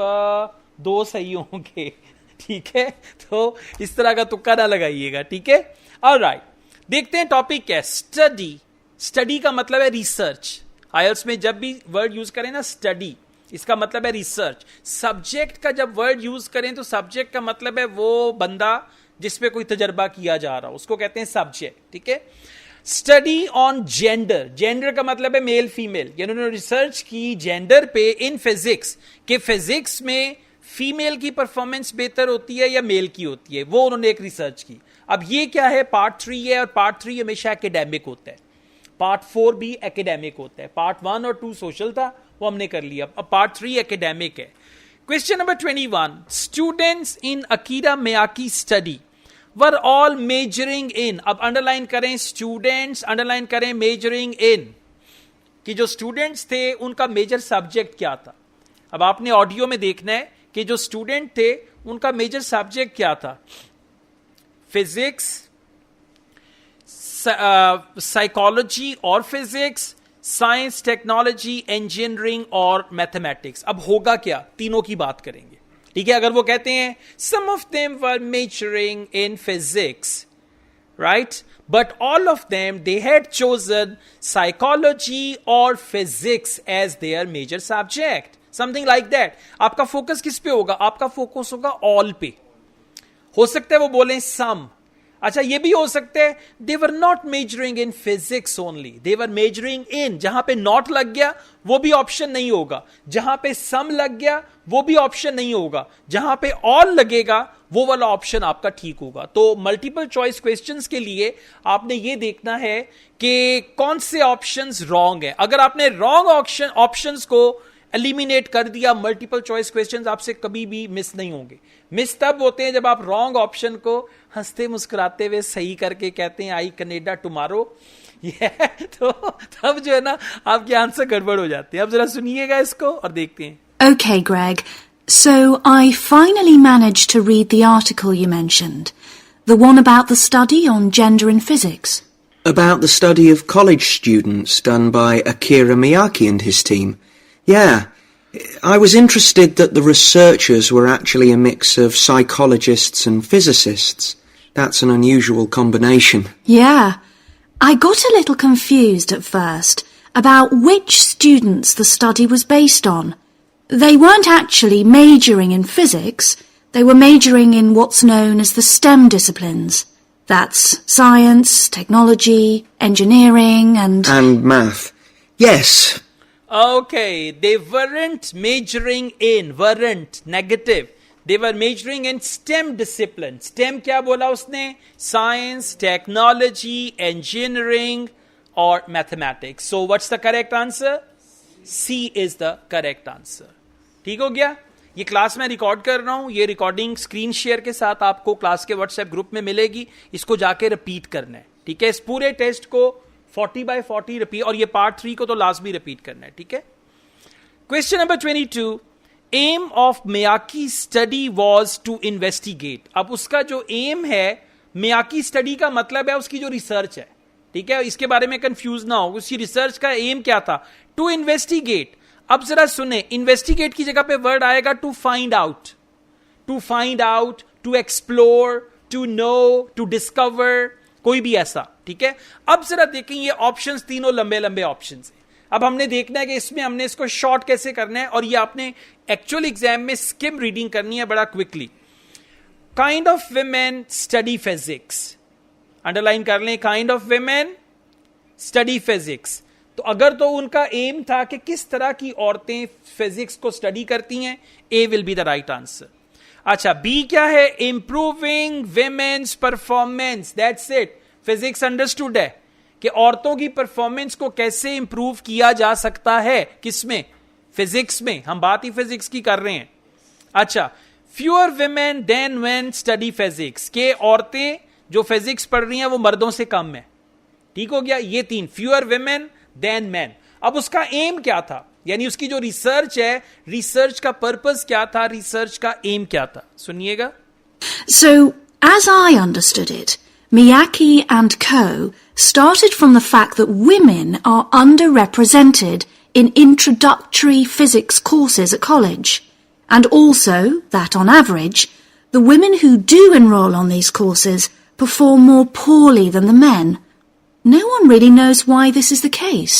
Speaker 1: 2 सही होंगे. ठीक है, तो इस तरह का तुक्का ना लगाइएगा. ठीक है, ऑलराइट. देखते हैं टॉपिक क्या है. स्टडी. स्टडी का मतलब है रिसर्च. आईएलटीएस में जब भी वर्ड यूज करें ना स्टडी, इसका मतलब है रिसर्च. सब्जेक्ट का जब वर्ड यूज करें तो सब्जेक्ट का मतलब है वो बंदा जिसपे कोई तजर्बा किया जा रहा हो, उसको कहते हैं सब्जेक्ट. ठीक है. Study on gender. जेंडर का मतलब है मेल फीमेल. उन्होंने रिसर्च की जेंडर पे इन फिजिक्स, के फिजिक्स में फीमेल की परफॉर्मेंस बेहतर होती है या मेल की होती है, वो उन्होंने एक रिसर्च की. अब ये क्या है, पार्ट 3 है और पार्ट 3 हमेशा एकेडमिक होता है. पार्ट 4 भी एकेडमिक होता है. पार्ट 1 और 2 सोशल था, वो हमने कर लिया. अब पार्ट 3 एकेडमिक है. Question number 21. Students in Akira Miyaki study were all majoring in. अब अंडरलाइन करें स्टूडेंट्स, अंडरलाइन करें मेजरिंग इन, कि जो स्टूडेंट्स थे उनका मेजर सब्जेक्ट क्या था. अब आपने ऑडियो में देखना है कि जो स्टूडेंट थे उनका मेजर सब्जेक्ट क्या था. फिजिक्स, साइकोलॉजी और फिजिक्स, साइंस, टेक्नोलॉजी, इंजीनियरिंग और मैथमेटिक्स. अब होगा क्या, तीनों की बात करेंगे. ठीक है, अगर वो कहते हैं some of them were majoring in physics, right, but all of them they had chosen psychology और physics as their major subject, something like that. आपका फोकस किस पे होगा, आपका फोकस होगा ऑल पे. हो सकता है वो बोलें सम. अच्छा, ये भी हो सकता है they were not majoring in physics only, they were majoring in. जहां पे नॉट लग गया वो भी ऑप्शन नहीं होगा, जहां पे सम लग गया वो भी ऑप्शन नहीं होगा, जहां पे ऑल लगेगा वो वाला ऑप्शन आपका ठीक होगा. तो मल्टीपल चॉइस क्वेश्चंस के लिए आपने ये देखना है कि कौन से ऑप्शंस रॉन्ग है. अगर आपने रॉन्ग ऑप्शंस को एलिमिनेट कर दिया, मल्टीपल चॉइस क्वेश्चंस आपसे कभी भी मिस नहीं होंगे. मिस तब होते हैं जब आप रॉन्ग ऑप्शन को हंसते मुस्कुराते हुए सही करके कहते हैं आई कनाडा टुमारो. तो तब जो है ना आपके आंसर गड़बड़ हो जाते हैं. अब जरा सुनिएगा इसको और देखते हैं.
Speaker 6: Okay, Greg. So I finally managed to read the article you mentioned, the one about the study on gender in physics.
Speaker 7: About the study of college students done by Akira Miyake and his team. Yeah, I was interested that the researchers were actually a mix of psychologists and physicists. That's an unusual combination.
Speaker 6: Yeah. I got a little confused at first about which students the study was based on. They weren't actually majoring in physics. They were majoring in what's known as the STEM disciplines. That's science, technology, engineering and...
Speaker 7: And math. Yes.
Speaker 1: Okay, they weren't majoring in, weren't, negative. They were majoring in STEM discipline. STEM क्या बोला उसने? Science, technology, engineering और mathematics. So what's the correct answer? C is the correct answer. ठीक हो गया? ये class में record कर रहा हूं, ये रिकॉर्डिंग स्क्रीन शेयर के साथ आपको क्लास के व्हाट्सएप ग्रुप में मिलेगी. इसको जाके रिपीट करना है. ठीक है, इस पूरे टेस्ट को 40/40 रिपीट, और ये पार्ट 3 को तो लाजमी रिपीट करना है. ठीक है. Question number 22. Aim of Miyaki study was to investigate. अब उसका जो एम है, मियाकी स्टडी का मतलब है उसकी जो रिसर्च है. ठीक है, इसके बारे में कंफ्यूज ना हो. उसकी रिसर्च का एम क्या था? To investigate. अब जरा सुने, इन्वेस्टिगेट की जगह पे वर्ड आएगा to find out. To find out, to explore, to know, to discover, कोई भी ऐसा, ठीक है। अब जरा देखें ये ऑप्शंस तीनों लंबे लंबे ऑप्शंस हैं। अब हमने देखना है कि इसमें हमने इसको शॉर्ट कैसे करना है, और ये आपने एक्चुअल एग्जाम में स्किम रीडिंग करनी है बड़ा quickly. Kind of women study physics, underline कर लें, kind of women study physics. तो अगर तो उनका एम था कि किस तरह की औरतें फिजिक्स को स्टडी करती हैं, A will be the right answer. अच्छा, बी क्या है? Improving women's performance, that's it. Physics understood है कि औरतों की परफॉर्मेंस को कैसे इंप्रूव किया जा सकता है, किसमें? फिजिक्स में। हम बात ही फिजिक्स की कर रहे हैं। अच्छा, fewer women than men study physics, के औरतें जो फिजिक्स पढ़ रही हैं वो मर्दों से कम है। ठीक हो गया, ये तीन, फ्यूअर विमेन देन मैन। अब उसका एम क्या था, यानी उसकी जो रिसर्च है, रिसर्च का पर्पस क्या था, रिसर्च का एम क्या था, सुनिएगा।
Speaker 6: So, as I understood it, Miyake and co. started from the fact that women are underrepresented in introductory physics courses at college, and also that on average, the women who do enroll on these courses perform more poorly than the men. No one really knows why this is the case.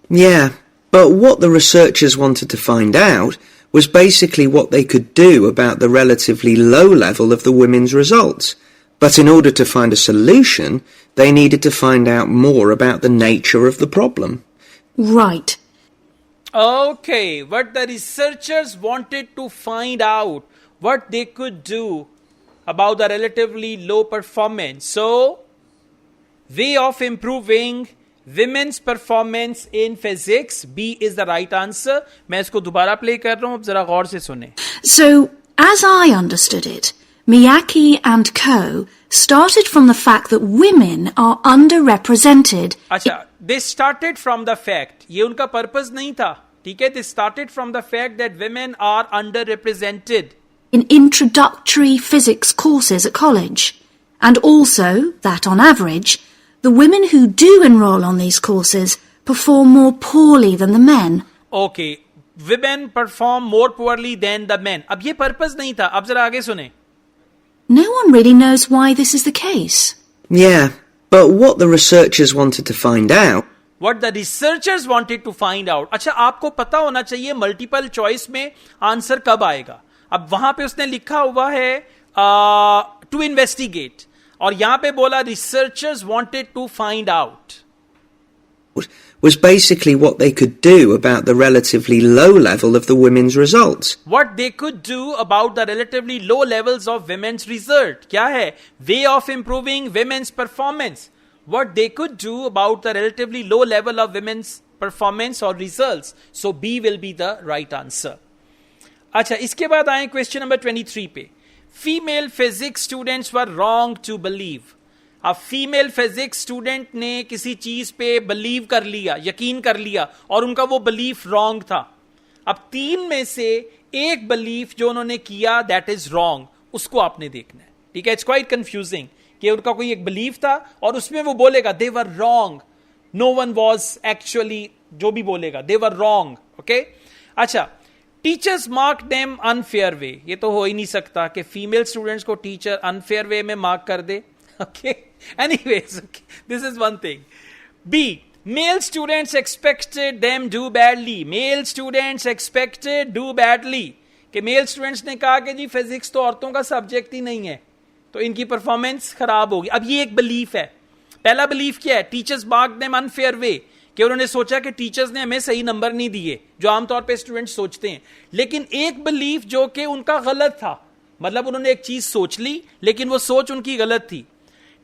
Speaker 7: Yeah, but what the researchers wanted to find out was basically what they could do about the relatively low level of the women's results. But in order to find a solution, they needed to find out more about the nature of the problem.
Speaker 6: Right.
Speaker 1: Okay, what the researchers wanted to find out, what they could do about the relatively low performance. So, way of improving women's performance in physics, B is the right answer. मैं इसको दोबारा play कर रहा हूं, अब जरा गौर से सुने।
Speaker 6: So, as I understood it, Miyake and co. started from the fact that women are underrepresented.
Speaker 1: अच्छा, they started from the fact, ये उनका पर्पस नहीं था, ठीक है। They started from the fact that women are underrepresented
Speaker 6: in introductory physics courses at college, and also that on average, the women who do enroll on these courses perform more poorly than the men.
Speaker 1: Okay, women perform more poorly than the men. अब ये purpose नहीं था, अब जरा आगे सुने।
Speaker 6: No one really knows why this is the case.
Speaker 7: Yeah, but what the researchers wanted to find out.
Speaker 1: What the researchers wanted to find out. अच्छा, आपको पता होना चाहिए मल्टीपल चॉइस में आंसर कब आएगा। अब वहां पे उसने लिखा हुआ है टू इन्वेस्टिगेट, और यहां पे बोला researchers wanted to find out.
Speaker 7: Was basically what they could do about the relatively low level of the women's results.
Speaker 1: What they could do about the relatively low levels of women's result. क्या है? Way of improving women's performance. What they could do about the relatively low level of women's performance or results. So B will be the right answer. अच्छा, इसके बाद आए question number 23 पे। Female physics students were wrong to believe. अब female physics student ने किसी चीज पे बिलीव कर लिया, यकीन कर लिया, और उनका वो बिलीफ रॉन्ग था। अब तीन में से एक बिलीफ जो उन्होंने किया दैट इज रॉन्ग, उसको आपने देखना है, ठीक है। इट्स क्वाइट कंफ्यूजिंग कि उनका कोई एक बिलीफ था और उसमें वो बोलेगा they were wrong, no one was actually, जो भी बोलेगा दे वर रॉन्ग, ओके। अच्छा, teachers mark them unfair way, ये तो हो ही नहीं सकता कि फीमेल स्टूडेंट्स को टीचर अनफेयर वे में मार्क कर दे, okay. Anyways, okay. This is one thing. B, male students expected them do badly. Male students expected do badly. कि मेल स्टूडेंट्स ने कहा कि जी फिजिक्स तो औरतों का सब्जेक्ट ही नहीं है, तो इनकी परफॉर्मेंस खराब होगी। अब ये एक बिलीफ है। पहला बिलीफ क्या है? टीचर्स मार्क देम अनफेयर वे, कि उन्होंने सोचा कि टीचर्स ने हमें सही नंबर नहीं दिए, जो आमतौर पे स्टूडेंट्स सोचते हैं। लेकिन एक बिलीफ जो कि उनका गलत था, मतलब उन्होंने एक चीज सोच ली लेकिन वो सोच उनकी गलत थी।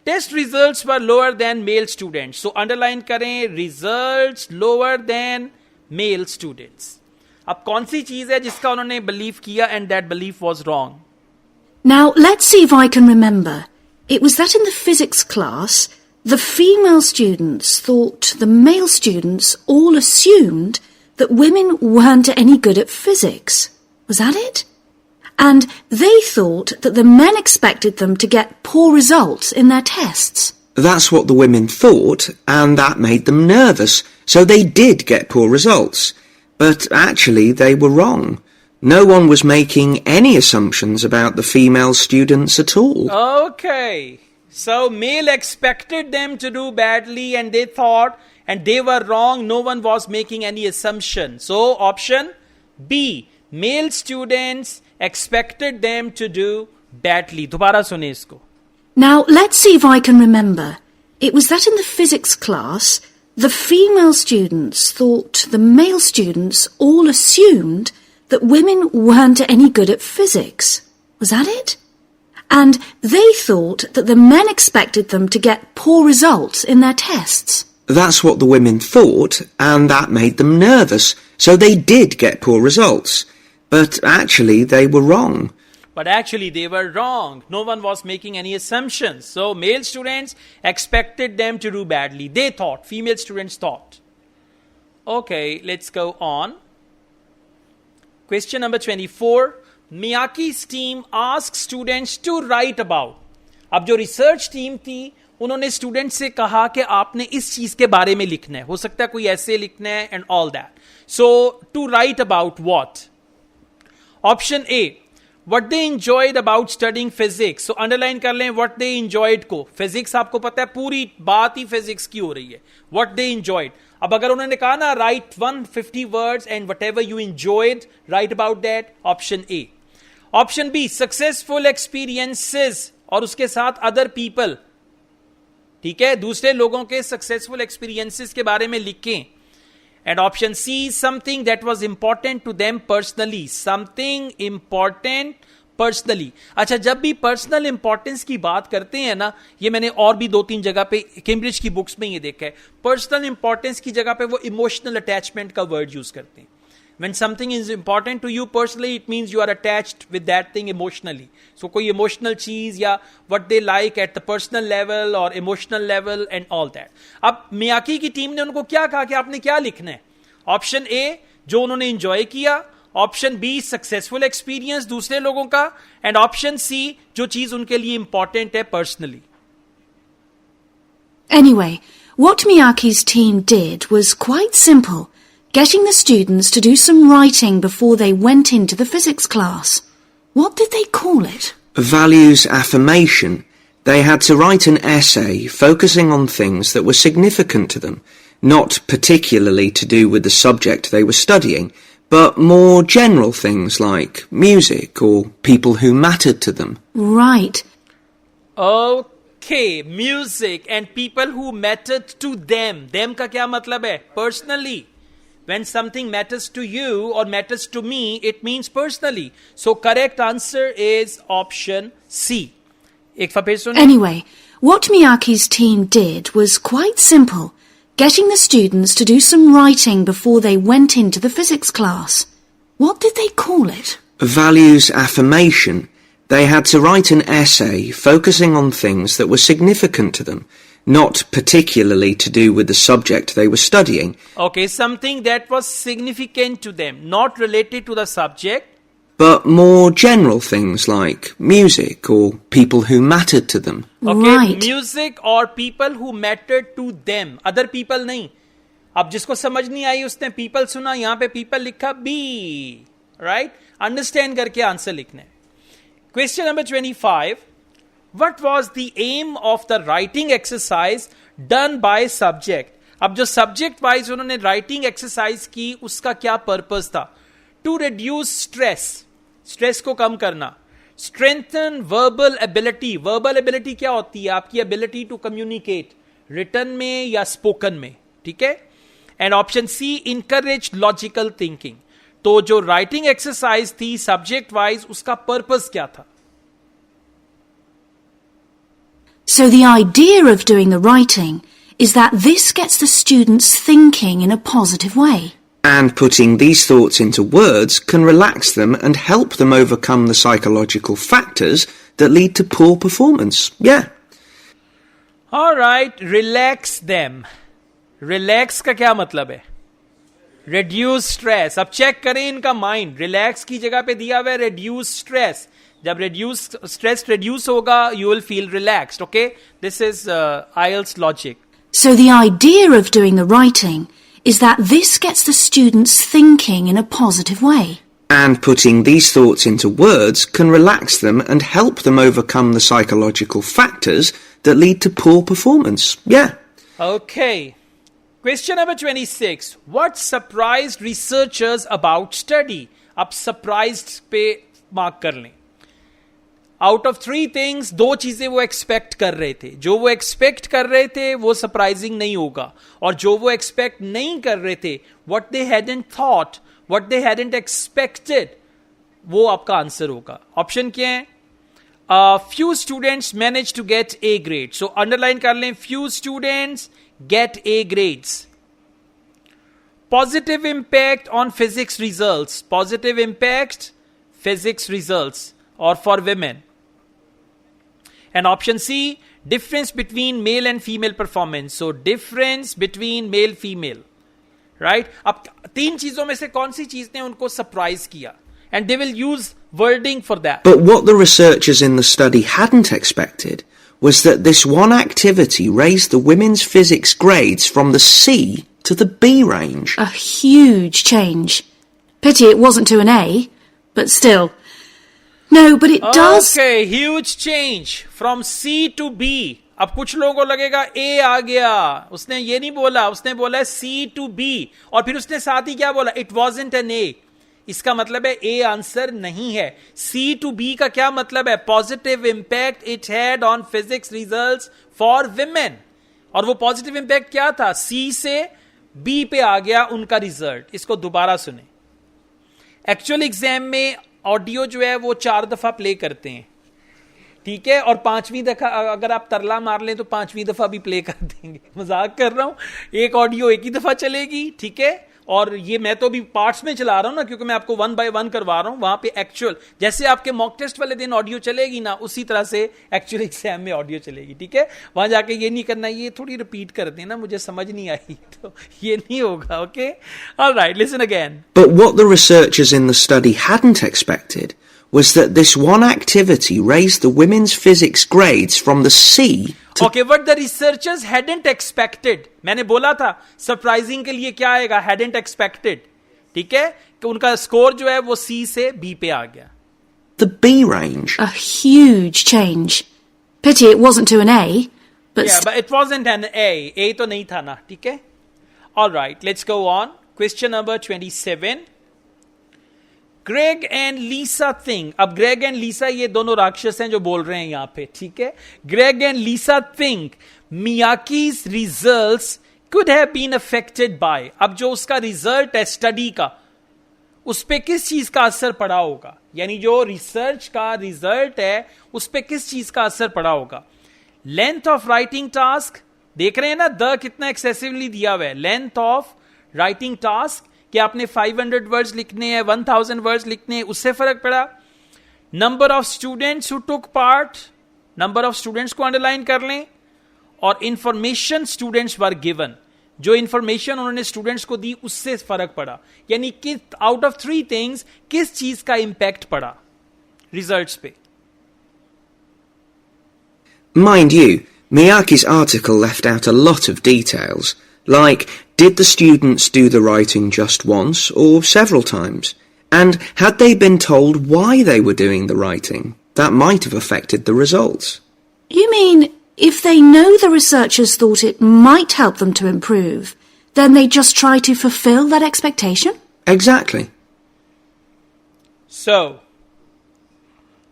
Speaker 1: Test results were lower than male students, so underline करें results lower than male students. अब कौन सी चीज है जिसका उन्होंने बिलीव किया and that belief was wrong?
Speaker 6: Now, let's see if I can remember. It was that in the physics class, the female students thought the male students all assumed that women weren't any good at physics. Was that it? And they thought that the men expected them to get poor results in their tests.
Speaker 7: That's what the women thought, and that made them nervous, so they did get poor results. But actually, they were wrong. No one was making any assumptions about the female students at all.
Speaker 1: Okay. So male expected them to do badly and they thought and they were wrong. No one was making any assumption. So option B. Male students expected them to do badly. दोबारा सुने इसको.
Speaker 6: Now, let's see if I can remember. It was that in the physics class, the female students thought the male students all assumed that women weren't any good at physics. Was that it? And they thought that the men expected them to get poor results in their tests.
Speaker 7: That's what the women thought, and that made them nervous, so they did get poor results. But actually, they were wrong.
Speaker 1: But actually, they were wrong. No one was making any assumptions. So, male students expected them to do badly. They thought, female students thought. Okay, let's go on. Question number 24. Miyake's team asked students to write about. अब जो research team थी, उन्होंने students से कहा कि आपने इस चीज के बारे में लिखना है. हो सकता है कोई ऐसे लिखना है and all that. So, to write about what? Option A. What they enjoyed about studying physics. So underline कर लें what they enjoyed को. Physics आपको पता है पूरी बात ही physics की हो रही है. What they enjoyed. अब अगर उन्होंने कहा ना write 150 words and whatever you enjoyed, write about that. Option A. Option B. Successful experiences और उसके साथ other people. ठीक है, दूसरे लोगों के successful experiences के बारे में लिखें. And option C, something that was important to them personally. Something important personally. अच्छा, जब भी personal importance की बात करते हैं ना, ये मैंने और भी 2-3 जगह पे कैम्ब्रिज की बुक्स में ये देखा है. Personal importance की जगह पे वो emotional attachment का word use करते हैं. When something is important to you personally, it means you are attached with that thing emotionally. So कोई emotional चीज या what they like at the personal level or emotional level and all that. अब मियाकी की team ने उनको क्या कहा कि आपने क्या लिखना है? ऑप्शन ए जो उन्होंने एंजॉय किया, ऑप्शन बी सक्सेसफुल एक्सपीरियंस दूसरे लोगों का, एंड ऑप्शन सी जो चीज उनके लिए इंपॉर्टेंट है personally.
Speaker 6: Anyway, what Miyake's team did was quite simple. Getting the students to do some writing before they went into the physics class. What did they call it?
Speaker 7: Values affirmation. They had to write an essay focusing on things that were significant to them, not particularly to do with the subject they were studying, but more general things like music or people who mattered to them.
Speaker 6: Right.
Speaker 1: Okay, music and people who mattered to them. Them का क्या मतलब है? Personally. When something matters to you or matters to me, it means personally. So correct answer is option C. एक फिर सुनिए.
Speaker 6: Anyway, what Miyake's team did was quite simple. Getting the students to do some writing before they went into the physics class. What did they call it?
Speaker 7: Values affirmation. They had to write an essay focusing on things that were significant to them, not particularly to do with the subject they were studying.
Speaker 1: Okay, something that was significant to them, not related to the subject.
Speaker 7: But more general things like music or people who mattered to them.
Speaker 1: Okay,
Speaker 6: Right.
Speaker 1: music or people who mattered to them. Other people नहीं. अब जिसको समझ नहीं आई उसने people सुना, यहाँ पे people लिखा B. Right? Understand करके आंसर लिखना है. Question number 25. What was the aim of the writing exercise done by subject? अब जो subject wise उन्होंने writing exercise की, उसका क्या purpose था? To reduce stress. Stress को कम करना. Strengthen verbal ability. Verbal ability क्या होती है? आपकी ability to communicate. Written में या spoken में. ठीक है? And option C, encourage logical thinking. तो जो writing exercise थी subject wise, उसका purpose क्या था?
Speaker 6: So the idea of doing the writing is that this gets the students thinking in a positive way.
Speaker 7: And putting these thoughts into words can relax them and help them overcome the psychological factors that lead to poor performance. Yeah.
Speaker 1: All right, relax them. Relax का क्या मतलब है? Reduce stress. अब check करें इनका mind. Relax की जगह पे दिया हुआ है reduce stress. जब stress reduce होगा, you will feel relaxed. Okay, this is IELTS logic.
Speaker 6: So the idea of doing the writing is that this gets the students thinking in a positive way.
Speaker 7: And putting these thoughts into words can relax them and help them overcome the psychological factors that lead to poor performance. Yeah.
Speaker 1: Okay. Question number 26. What surprised researchers about study? अब surprised पे mark कर लें. Out of 3 things, 2 चीजें वो expect कर रहे थे. जो वो एक्सपेक्ट कर रहे थे वो सरप्राइजिंग नहीं होगा, और जो वो एक्सपेक्ट नहीं कर रहे थे, what they hadn't thought, what they hadn't expected, वो आपका आंसर होगा. ऑप्शन क्या है? Few students managed to get A grade. So underline कर लें, few students get A grades. Positive impact on physics results. Positive impact physics results, or for women. And option C, difference between male and female performance. So difference between male female. Right? अब 3 चीजों में से कौन सी चीज ने उनको surprise किया? And they will use wording for that.
Speaker 7: But what the researchers in the study hadn't expected was that this one activity raised the women's physics grades from the C to the B range.
Speaker 6: A huge change. Pity it wasn't to an A, but still. No, but it does...
Speaker 1: Okay, huge change from C to B. अब कुछ लोगों को लगेगा A आ गया. उसने ये नहीं बोला, उसने बोला C to B. और फिर उसने साथ ही क्या बोला? It wasn't an A. इसका मतलब है A आंसर नहीं है. C to B का क्या मतलब है? Positive impact it had on physics results for women. और वो पॉजिटिव इंपैक्ट क्या था? C से B पे आ गया उनका रिजल्ट. इसको दोबारा सुने. एक्चुअल एग्जाम में ऑडियो जो है वो 4 दफा प्ले करते हैं, ठीक है, और 5वीं दफा अगर आप तरला मार लें तो 5वीं दफा भी प्ले कर देंगे. मजाक कर रहा हूं. एक ऑडियो एक ही दफा चलेगी, ठीक है, और ये मैं तो अभी पार्ट्स में चला रहा हूं ना, क्योंकि मैं आपको 1 by 1 करवा रहा हूं. वहां पे एक्चुअल जैसे आपके मॉक टेस्ट वाले दिन ऑडियो चलेगी ना, उसी तरह से एक्चुअल एग्जाम में ऑडियो चलेगी, ठीक है. वहां जाके ये नहीं करना, ये थोड़ी रिपीट कर देना, मुझे समझ नहीं आई, तो ये नहीं होगा. Okay, alright, listen again.
Speaker 7: But what the researchers in the study hadn't expected was that this one activity raised the women's physics grades from the C to...
Speaker 1: Okay, what the researchers hadn't expected. मैंने बोला था surprising के लिए क्या आएगा? hadn't expected. ठीक है, कि उनका स्कोर जो है वो C से B पे आ गया.
Speaker 7: The B range.
Speaker 6: A huge change. Pity it wasn't to an A, but...
Speaker 1: Yeah, but it wasn't an A. A तो नहीं था ना, ठीक है. Alright, let's go on. Question number 27. Greg and Lisa think. अब Greg and Lisa ये दोनों राक्षस हैं जो बोल रहे हैं यहां पे, ठीक है. Greg and Lisa think Miyake's results could have been affected by. अब जो उसका रिजल्ट है स्टडी का, उस पे किस चीज का असर पड़ा होगा? यानी जो रिसर्च का रिजल्ट है उस पे किस चीज का असर पड़ा होगा? लेंथ ऑफ राइटिंग टास्क, देख रहे हैं ना, द कितना एक्सेसिवली दिया हुआ है. लेंथ ऑफ राइटिंग टास्क, कि आपने 500 वर्ड्स लिखने हैं, 1000 वर्ड्स लिखने हैं, उससे फर्क पड़ा. Number of students who took part, number of students को अंडरलाइन कर लें. और इंफॉर्मेशन स्टूडेंट्स वर गिवन, जो इंफॉर्मेशन उन्होंने स्टूडेंट्स को दी उससे फर्क पड़ा. यानी कि आउट ऑफ 3 थिंग्स किस चीज का इंपैक्ट पड़ा रिजल्ट्स पे?
Speaker 7: Mind you, Miyake's article left out a lot of details, like did the students do the writing just once or several times? And had they been told why they were doing the writing? That might have affected the results.
Speaker 6: You mean if they know the researchers thought it might help them to improve, then they just try to fulfill that expectation?
Speaker 7: Exactly.
Speaker 1: So,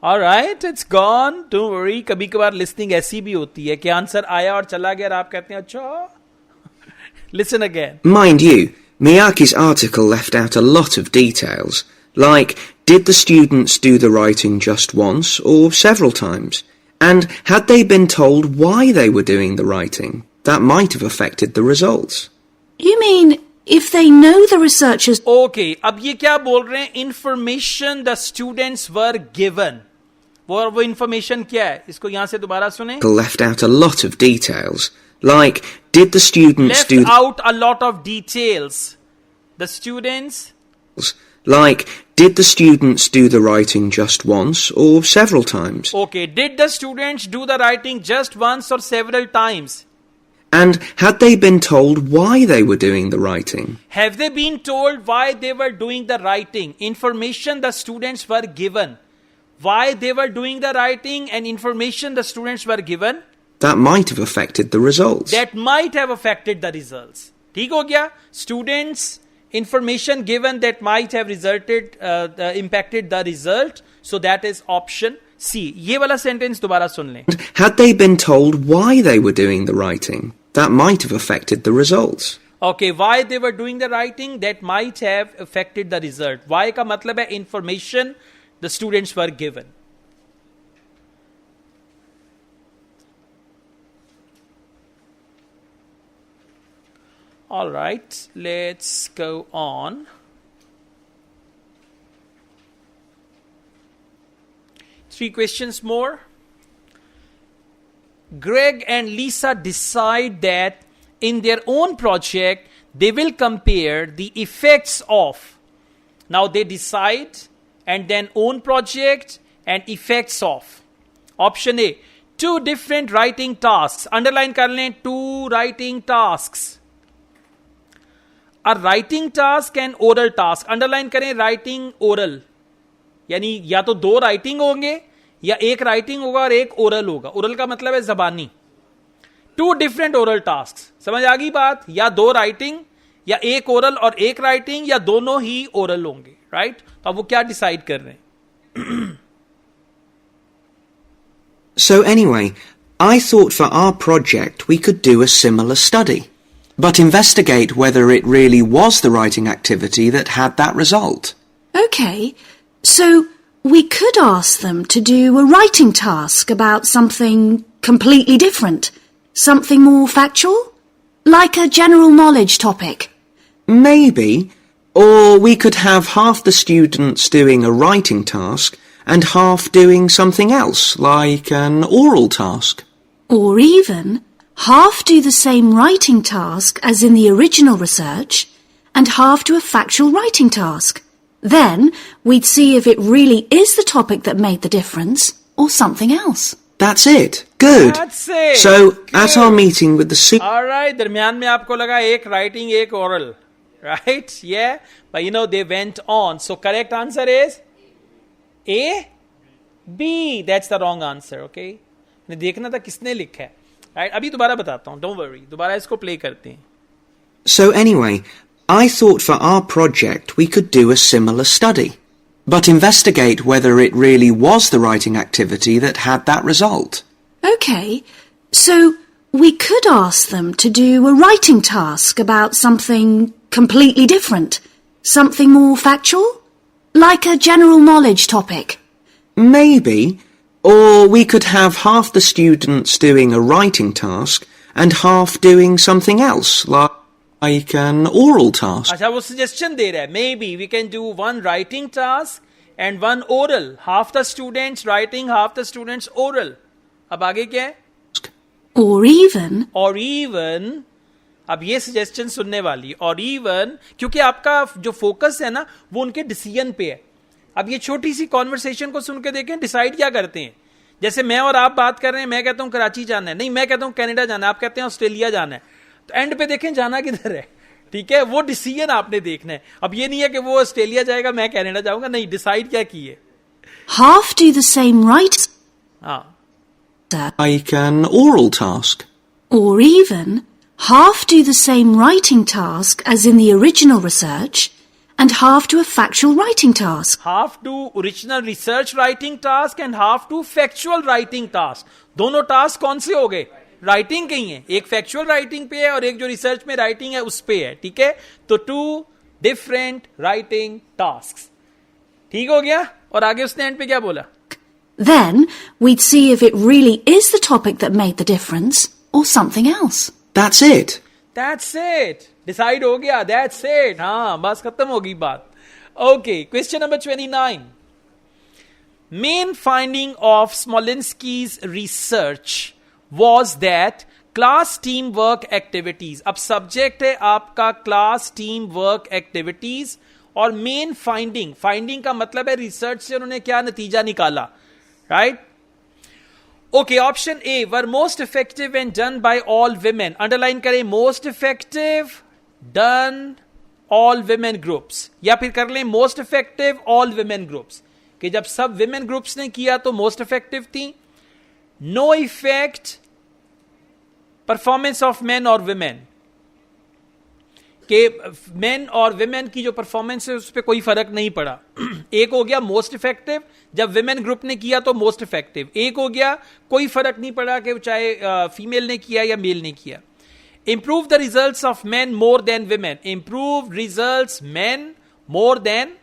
Speaker 1: alright, it's gone. Don't worry. कभी कभार listening ऐसी भी होती है कि answer आया और चला गया और आप कहते हैं अच्छा. Listen again.
Speaker 7: Mind you, Miyake's article left out a lot of details, like did the students do the writing just once or several times? And had they been told why they were doing the writing? That might have affected the results.
Speaker 6: You mean if they know the researchers...
Speaker 1: Okay, अब ये क्या बोल रहे हैं? Information the students were given. वो information क्या है? इसको यहां से दोबारा सुने.
Speaker 7: Left out a lot of details, like did the students
Speaker 1: left
Speaker 7: do...
Speaker 1: out a lot of details. The students...
Speaker 7: Like, did the students do the writing just once or several times?
Speaker 1: Okay, did the students do the writing just once or several times?
Speaker 7: And had they been told why they were doing the writing?
Speaker 1: Have they been told why they were doing the writing? Information the students were given. Why they were doing the writing and information the students were given.
Speaker 7: That might have affected the results.
Speaker 1: That might have affected the results. ठीक हो गया? Students, information given that might have impacted the result. So that is option C. ये वाला sentence दोबारा सुन लें.
Speaker 7: Had they been told why they were doing the writing? That might have affected the results.
Speaker 1: Okay, why they were doing the writing? That might have affected the result. Why का मतलब है information the students were given. All right, let's go on. Three questions more. Greg and Lisa decide that in their own project, they will compare the effects of. Now they decide and then own project and effects of. Option A, two different writing tasks. Underline kar lein, two writing tasks. A writing task and oral task. Underline करें writing oral. यानी या तो दो writing होंगे या एक writing होगा और एक ओरल होगा. ओरल का मतलब है जबानी. Two different oral task. समझ आ गई बात? या दो राइटिंग या एक ओरल और एक राइटिंग या दोनों ही ओरल होंगे. राइट? तो अब वो क्या डिसाइड कर रहे हैं?
Speaker 7: So anyway, I thought for our project we could do a similar study, but investigate whether it really was the writing activity that had that result.
Speaker 6: Okay, so we could ask them to do a writing task about something completely different, something more factual, like a general knowledge topic.
Speaker 7: Maybe, or we could have half the students doing a writing task and half doing something else, like an oral task.
Speaker 6: Or even half do the same writing task as in the original research and half do a factual writing task. Then we'd see if it really is the topic that made the difference or something else.
Speaker 7: That's it. Good.
Speaker 1: That's it.
Speaker 7: So,
Speaker 1: Good.
Speaker 7: at our meeting with the
Speaker 1: Alright, दरमियान में आपको लगा एक writing, एक oral. Right? Yeah? But you know, they went on. So, correct answer is A? B. That's the wrong answer, okay? देखना था किसने लिखा है. Right? अभी दोबारा बताता हूँ. Don't worry. दोबारा इसको play करते हैं.
Speaker 7: So anyway, I thought for our project we could do a similar study, but investigate whether it really was the writing activity that had that result.
Speaker 6: Okay, so we could ask them to do a writing task about something completely different, something more factual, like a general knowledge topic.
Speaker 7: Maybe, or we could have half the students doing a writing task and half doing something else, like an oral task.
Speaker 1: अच्छा वो suggestion दे रहा है. Maybe we can do one writing task and one oral. Half the students writing, half the students oral. अब आगे क्या है?
Speaker 6: Or
Speaker 1: even, अब ये suggestion सुनने वाली. Or even, क्योंकि आपका जो focus है ना, वो उनके decision पे है. अब ये छोटी सी conversation को सुन के देखें, decide क्या करते हैं. जैसे मैं और आप बात कर रहे हैं, मैं कहता हूं कराची जाना है. नहीं, मैं कहता हूं कनाडा जाना है. आप कहते हैं ऑस्ट्रेलिया जाना है. तो एंड पे देखें जाना किधर है. ठीक है, वो डिसीजन आपने देखना है. अब ये नहीं है कि वो ऑस्ट्रेलिया जाएगा, मैं कनाडा जाऊंगा. नहीं, डिसाइड क्या किए.
Speaker 6: half do the same right.
Speaker 1: हाँ.
Speaker 7: Like an oral task.
Speaker 6: Or even half do the same writing task as in the original research and half do a factual writing task.
Speaker 1: Half do original research writing task and half do factual writing task. दोनों task कौन से हो गए? Writing के ही है. एक factual writing पे है और एक जो रिसर्च में राइटिंग है उस पे है. ठीक है, तो टू डिफरेंट राइटिंग टास्क. ठीक हो गया. और आगे उसने एंड पे क्या बोला?
Speaker 6: Then we'd see if it really is the topic that made the difference or something else.
Speaker 7: That's it.
Speaker 1: That's it. Decide हो गया. That's it. हाँ, बस खत्म होगी बात. Okay, question number 29. Main finding of Smolinsky's research was that class teamwork activities. अब subject है आपका class teamwork activities और main finding का मतलब है research से उन्होंने क्या नतीजा निकाला. Right? Okay, option A were most effective and done by all women. Underline करें, most effective done all women groups, या फिर कर लें most effective all women groups, कि जब सब विमेन ग्रुप्स ने किया तो मोस्ट इफेक्टिव थी. No effect performance of men और विमेन, कि मेन और विमेन की जो परफॉर्मेंस है उस पर कोई फर्क नहीं पड़ा. एक हो गया मोस्ट इफेक्टिव, जब विमेन ग्रुप ने किया तो मोस्ट इफेक्टिव. एक हो गया कोई फर्क नहीं पड़ा कि चाहे फीमेल ने किया या मेल ने किया. Improve the results of main more than women, improve results main more than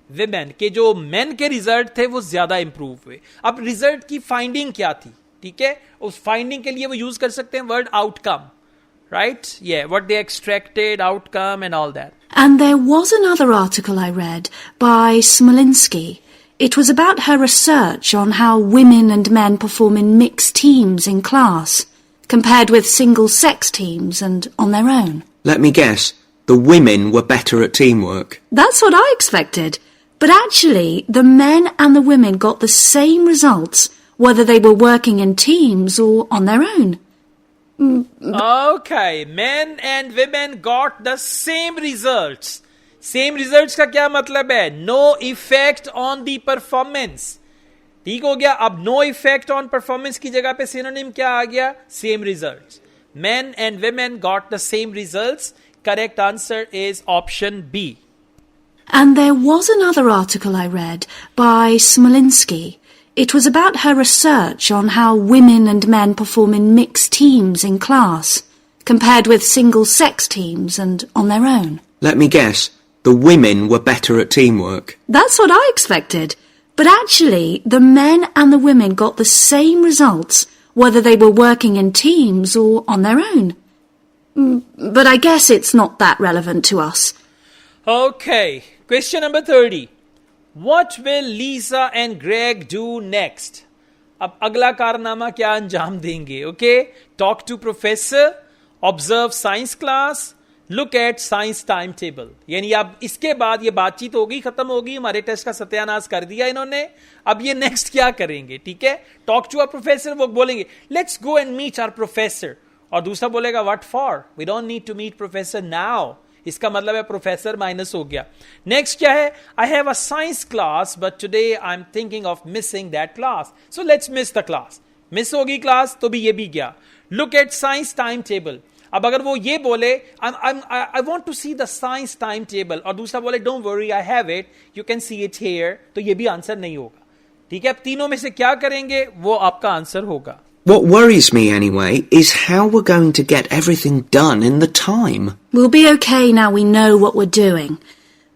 Speaker 1: women, के जो मेन के रिजल्ट थे वो ज्यादा इंप्रूव हुए. अब रिजल्ट की फाइंडिंग क्या थी, ठीक है, उस फाइंडिंग के लिए वो यूज कर सकते हैं word outcome. Right? Yeah, what they extracted, outcome and all that.
Speaker 6: And there was another article I read by Smolinski. It was about her research on how women and men perform in mixed teams in class, compared with single-sex teams and on their own.
Speaker 7: Let me guess, the women were better at teamwork.
Speaker 6: That's what I expected. But actually, the men and the women got the same results, whether they were working in teams or on their own.
Speaker 1: Okay, men and women got the same results. Same results का क्या मतलब है? No effect on the performance. ठीक हो गया. अब no effect on performance की जगह पे synonym क्या आ गया? Same results. Men and women got the same results. Correct answer is option B.
Speaker 6: And there was another article I read by Smolinski. It was about her research on how women and men perform in mixed teams in class, compared with single-sex teams and on their own.
Speaker 7: Let me guess, the women were better at teamwork.
Speaker 6: That's what I expected. But actually, the men and the women got the same results, whether they were working in teams or on their own. But I guess it's not that relevant to us.
Speaker 1: Okay, question number 30. What will Lisa and Greg do next? अब अगला कारनामा क्या अंजाम देंगे? Okay, talk to professor, observe science class, look at science time table. यानी अब इसके बाद ये बातचीत होगी, खत्म होगी, हमारे टेस्ट का सत्यानाश कर दिया इन्होंने. अब ये नेक्स्ट क्या करेंगे? ठीक है, टॉक टू अ प्रोफेसर, वो बोलेंगे let's go and meet our professor, और दूसरा बोलेगा what for, we don't need to meet professor now. इसका मतलब है प्रोफेसर माइनस हो गया. नेक्स्ट क्या है? I have a science class but today I am thinking of missing that class, so let's miss the class. Miss होगी class तो भी ये भी गया. Look at science time table. अब अगर वो ये बोले I want to see the science time table, और दूसरा बोले don't worry I have it, you can see it here, तो ये भी आंसर नहीं होगा. ठीक है, अब तीनों में से क्या करेंगे वो आपका आंसर होगा.
Speaker 7: What worries me anyway is how we're going to get everything done in the time.
Speaker 6: We'll be okay now we know what we're doing.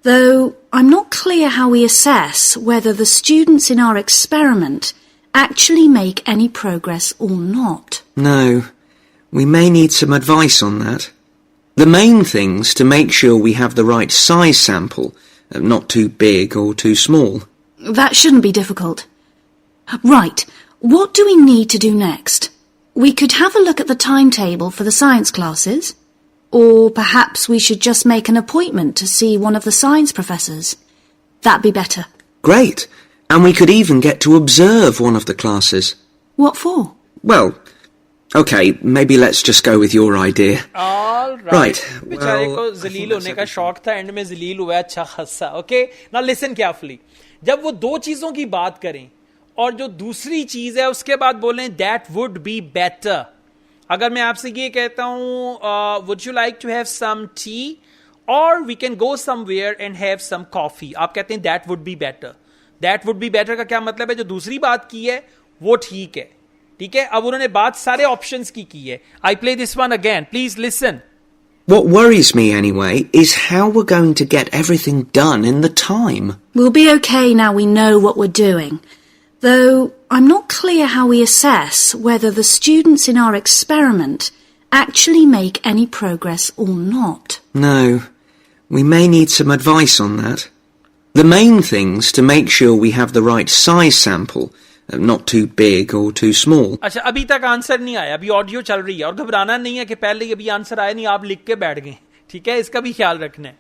Speaker 6: Though I'm not clear how we assess whether the students in our experiment actually make any progress or not.
Speaker 7: No, we may need some advice on that. The main things to make sure we have the right size sample, not too big or too small.
Speaker 6: That shouldn't be difficult. Right. What do we need to do next? We could have a look at the timetable for the science classes. Or perhaps we should just make an appointment to see one of the science professors. That'd be better.
Speaker 7: Great. And we could even get to observe one of the classes.
Speaker 6: What for?
Speaker 7: Well, okay, maybe let's just go with your idea.
Speaker 1: All
Speaker 7: Right.
Speaker 1: बेचारे
Speaker 7: Well,
Speaker 1: को
Speaker 7: I
Speaker 1: Jalil
Speaker 7: think
Speaker 1: होने
Speaker 7: that's
Speaker 1: का शौक था, and में जलील हुआ अच्छा खासा. Okay, now listen carefully. जब वो दो चीजों की बात करें और जो दूसरी चीज है उसके बाद बोलें दैट वुड बी बेटर. अगर मैं आपसे ये कहता हूं would you like to have some tea और we can go somewhere and have some coffee, आप कहते हैं that would be better. That would be better का क्या मतलब है? जो दूसरी बात की है वो ठीक है. ठीक है, अब उन्होंने बात सारे ऑप्शंस की है. I play this one again, please listen.
Speaker 7: What worries me anyway is how we're going to get everything done in the time.
Speaker 6: We'll be okay now we know what we're doing. Though I'm not clear how we assess whether the students in our experiment actually make any progress or not.
Speaker 7: No, we may need some advice on that. The main things to make sure we have the right size sample, not too big or too small.
Speaker 1: अच्छा, अभी तक answer नहीं आया, अभी audio चल रही है, और घबराना नहीं है कि पहले अभी आंसर आया नहीं, आप लिख के बैठ गए. ठीक है, इसका भी ख्याल रखना है.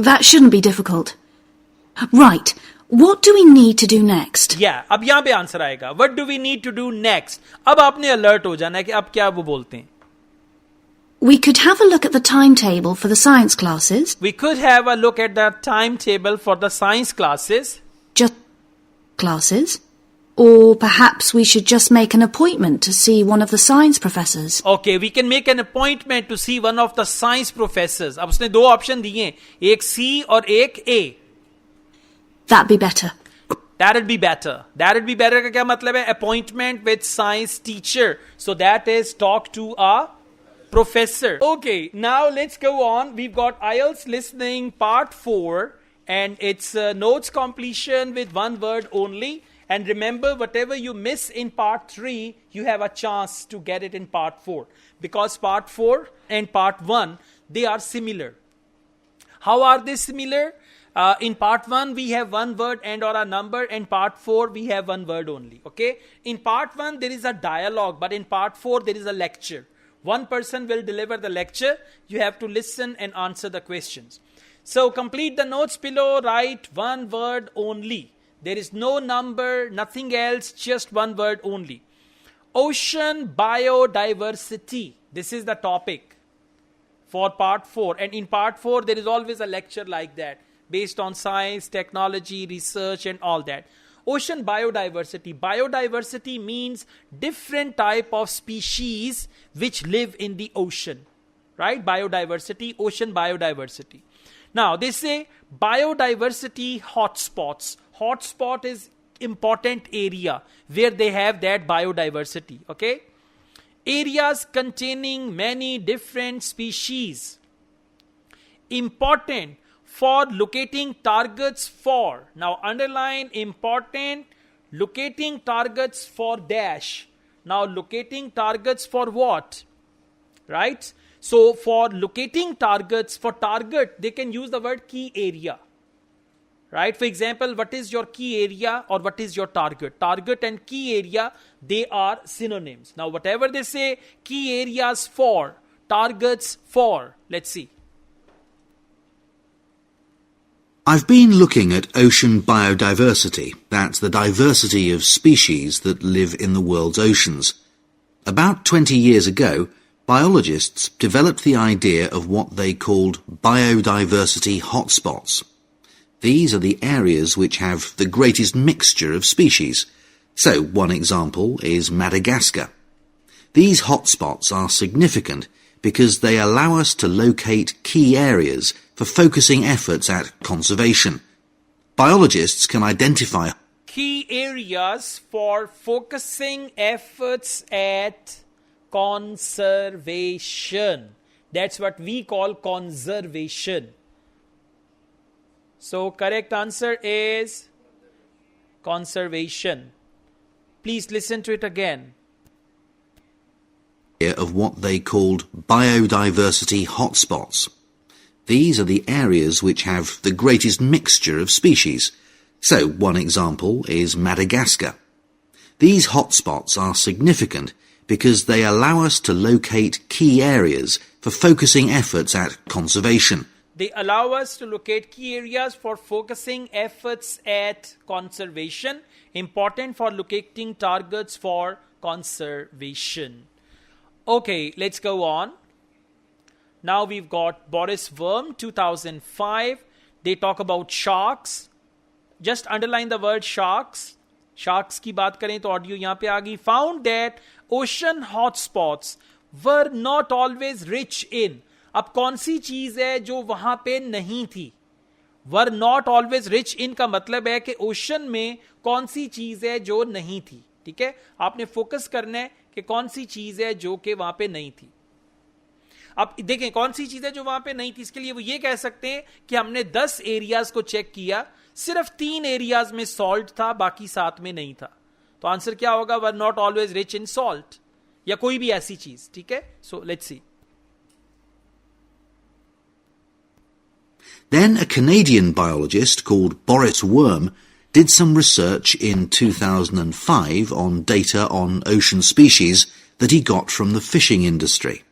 Speaker 6: That shouldn't be difficult. Right. What do we need to do next?
Speaker 1: Yeah, अब यहां पे आंसर आएगा. What do we need to do next? अब आपने अलर्ट हो जाना है कि अब क्या वो बोलते हैं.
Speaker 6: We could have a look at the timetable for the science classes.
Speaker 1: We could have a look at the timetable for the science classes.
Speaker 6: Just classes? Or perhaps we should just make an appointment to see one of the science professors.
Speaker 1: Okay, we can make an appointment to see one of the science professors. अब उसने दो option दिए हैं, एक C और एक A.
Speaker 6: That'd be better.
Speaker 1: That'd be better. That'd be better का क्या मतलब है? Appointment with science teacher. So that is talk to a professor. Okay, now let's go on. We've got IELTS listening part 4 and it's notes completion with one word only. And remember, whatever you miss in part 3, you have a chance to get it in part 4. Because part 4 and part 1, they are similar. How are they similar? In part 1, we have one word and or a number. In part 4, we have one word only. Okay? In part 1, there is a dialogue. But in part 4, there is a lecture. One person will deliver the lecture. You have to listen and answer the questions. So, complete the notes below. Write one word only. There is no number, nothing else, just one word only. Ocean biodiversity. This is the topic for part 4. And in part 4, there is always a lecture like that, based on science, technology, research, and all that. Ocean biodiversity. Biodiversity means different type of species which live in the ocean. Right? Biodiversity, ocean biodiversity. Now, they say biodiversity hotspots. Hotspot is important area where they have that biodiversity. Okay? Areas containing many different species. Important for locating targets for. Now, underline important, locating targets for dash. Now, locating targets for what? Right? So, for locating targets, for target, they can use the word key area. Right? For example, what is your key area or what is your target? Target and key area, they are synonyms. Now, whatever they say, key areas for, targets for. Let's see.
Speaker 5: I've been looking at ocean biodiversity. That's the diversity of species that live in the world's oceans. About 20 years ago, biologists developed the idea of what they called biodiversity hotspots. These are the areas which have the greatest mixture of species. So, one example is Madagascar. These hotspots are significant because they allow us to locate key areas for focusing efforts at conservation. Biologists can identify
Speaker 1: key areas for focusing efforts at conservation. That's what we call conservation. So, correct answer is conservation. Please listen to it again.
Speaker 5: Of what they called biodiversity hotspots. These are the areas which have the greatest mixture of species. So, one example is Madagascar. These hotspots are significant because they allow us to locate key areas for focusing efforts at conservation.
Speaker 1: They allow us to locate key areas for focusing efforts at conservation. Important for locating targets for conservation. Okay, let's go on. Now we've got Boris Worm, 2005. They talk about sharks. Just underline the word sharks. Sharks की बात करें तो audio यहाँ पे आ गई. Found that ocean hotspots were not always rich in. अब कौन सी चीज है जो वहां पे नहीं थी? Were not always rich in का मतलब है कि ओशन में कौन सी चीज है जो नहीं थी. ठीक है, आपने फोकस करना है कि कौन सी चीज है जो कि वहां पे नहीं थी. अब देखें कौन सी चीज है जो वहां पे नहीं थी. इसके लिए वो ये कह सकते हैं कि हमने 10 एरियाज को चेक किया, सिर्फ 3 एरियाज में सॉल्ट था, बाकी 7 में नहीं था. तो आंसर क्या होगा? Were not always rich in salt, या कोई भी ऐसी चीज. ठीक है, so let's see.
Speaker 5: Then a Canadian biologist called Boris Worm did some research in 2005 on data on ocean species that he got from the fishing industry.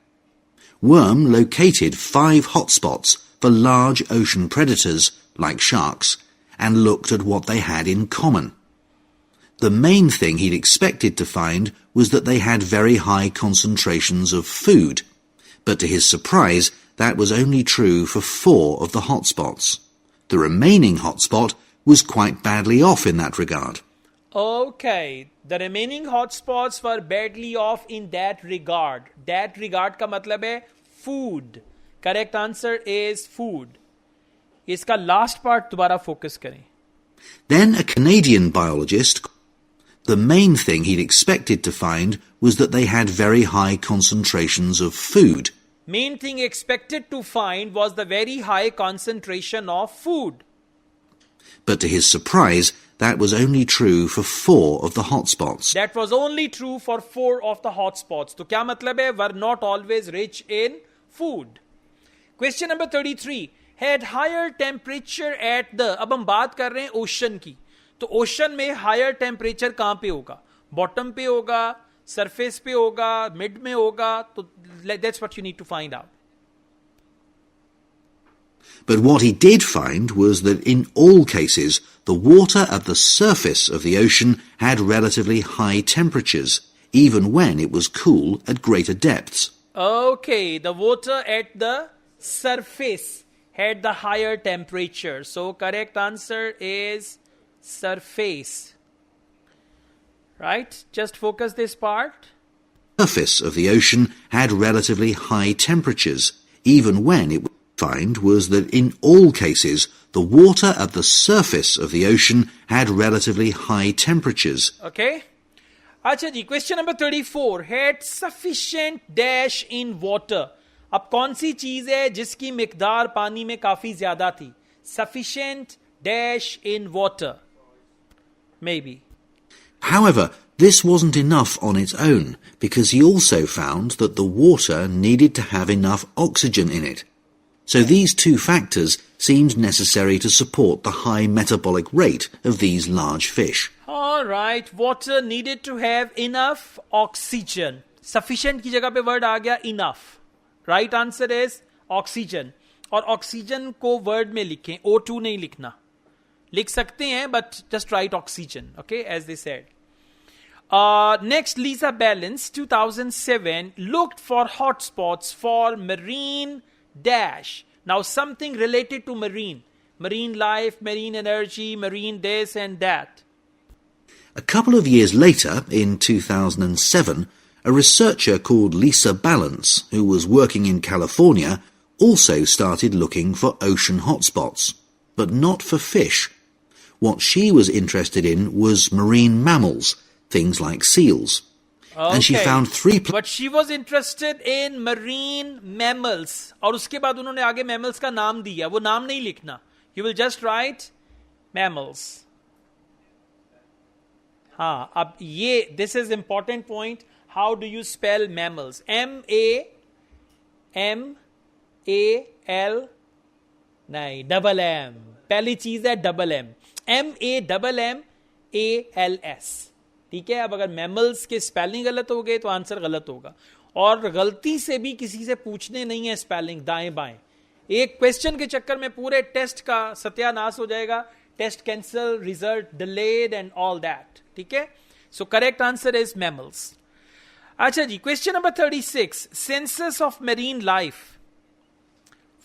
Speaker 5: Worm located 5 hotspots for large ocean predators, like sharks, and looked at what they had in common. The main thing he'd expected to find was that they had very high concentrations of food, but to his surprise, that was only true for 4 of the hotspots. The remaining hotspot was quite badly off in that regard.
Speaker 1: Okay, the remaining hotspots were badly off in that regard. That regard का मतलब है food. Correct answer is food. इसका last part दोबारा focus करें.
Speaker 5: Then a Canadian biologist, the main thing he'd expected to find was that they had very high concentrations of food.
Speaker 1: Main thing expected to find was the very high concentration of food.
Speaker 5: But to his surprise, that was only true for 4 of the hotspots.
Speaker 1: That was only true for 4 of the hotspots. तो क्या मतलब है? Were not always rich in food. Question number 33. Had higher temperature at the... अब हम बात कर रहे हैं ओशन की. तो ओशन में हायर टेम्परेचर कहां पे होगा? बॉटम पे होगा, सरफेस पे होगा, मिड में होगा. तो that's what you need to find out.
Speaker 5: But what he did find was that in all cases, the water at the surface of the ocean had relatively high temperatures, even when it was cool at greater depths.
Speaker 1: Okay, the water at the surface had the higher temperature. So correct answer is surface. Right? Just focus this part.
Speaker 5: The surface of the ocean had relatively high temperatures, even when it find was that in all cases, the water at the surface of the ocean had relatively high temperatures.
Speaker 1: Okay. अच्छा जी, question number 34. Had sufficient dash in water. अब कौन सी चीज है जिसकी मिकदार पानी में काफी ज्यादा थी? Sufficient dash in water. Maybe.
Speaker 5: However, this wasn't enough on its own, because he also found that the water needed to have enough oxygen in it. So these 2 factors seemed necessary to support the high metabolic rate of these large fish.
Speaker 1: All right, water needed to have enough oxygen. Sufficient की जगह पे word आ गया enough. Right answer is oxygen. और oxygen को word में लिखें, O2 नहीं लिखना. लिख सकते हैं, but just write oxygen, okay, as they said. Next, Lisa Balance, 2007, looked for hotspots for marine dash. Now something related to marine life, marine energy, marine this and that.
Speaker 5: A couple of years later, in 2007, a researcher called Lisa Balance, who was working in California, also started looking for ocean hotspots, but not for fish. What she was interested in was marine mammals, things like seals.
Speaker 1: Okay.
Speaker 5: And she found 3
Speaker 1: But she was interested in marine mammals. और उसके बाद उन्होंने आगे mammals का नाम दिया. वो नाम नहीं लिखना. You will just write mammals. हाँ, अब ये this is important point. How do you spell mammals? M-A-M-A-L नहीं, double M. पहली चीज है double M. M-A-M-M-A-L-S. ठीक है. अब अगर मैमल्स के स्पेलिंग गलत हो गए तो आंसर गलत होगा. और गलती से भी किसी से पूछने नहीं है स्पेलिंग दाएं बाएं. एक क्वेश्चन के चक्कर में पूरे टेस्ट का सत्यानाश हो जाएगा. Test cancel, result delayed and all that. ठीक है. So correct answer is mammals. अच्छा जी, question number 36. Census of marine life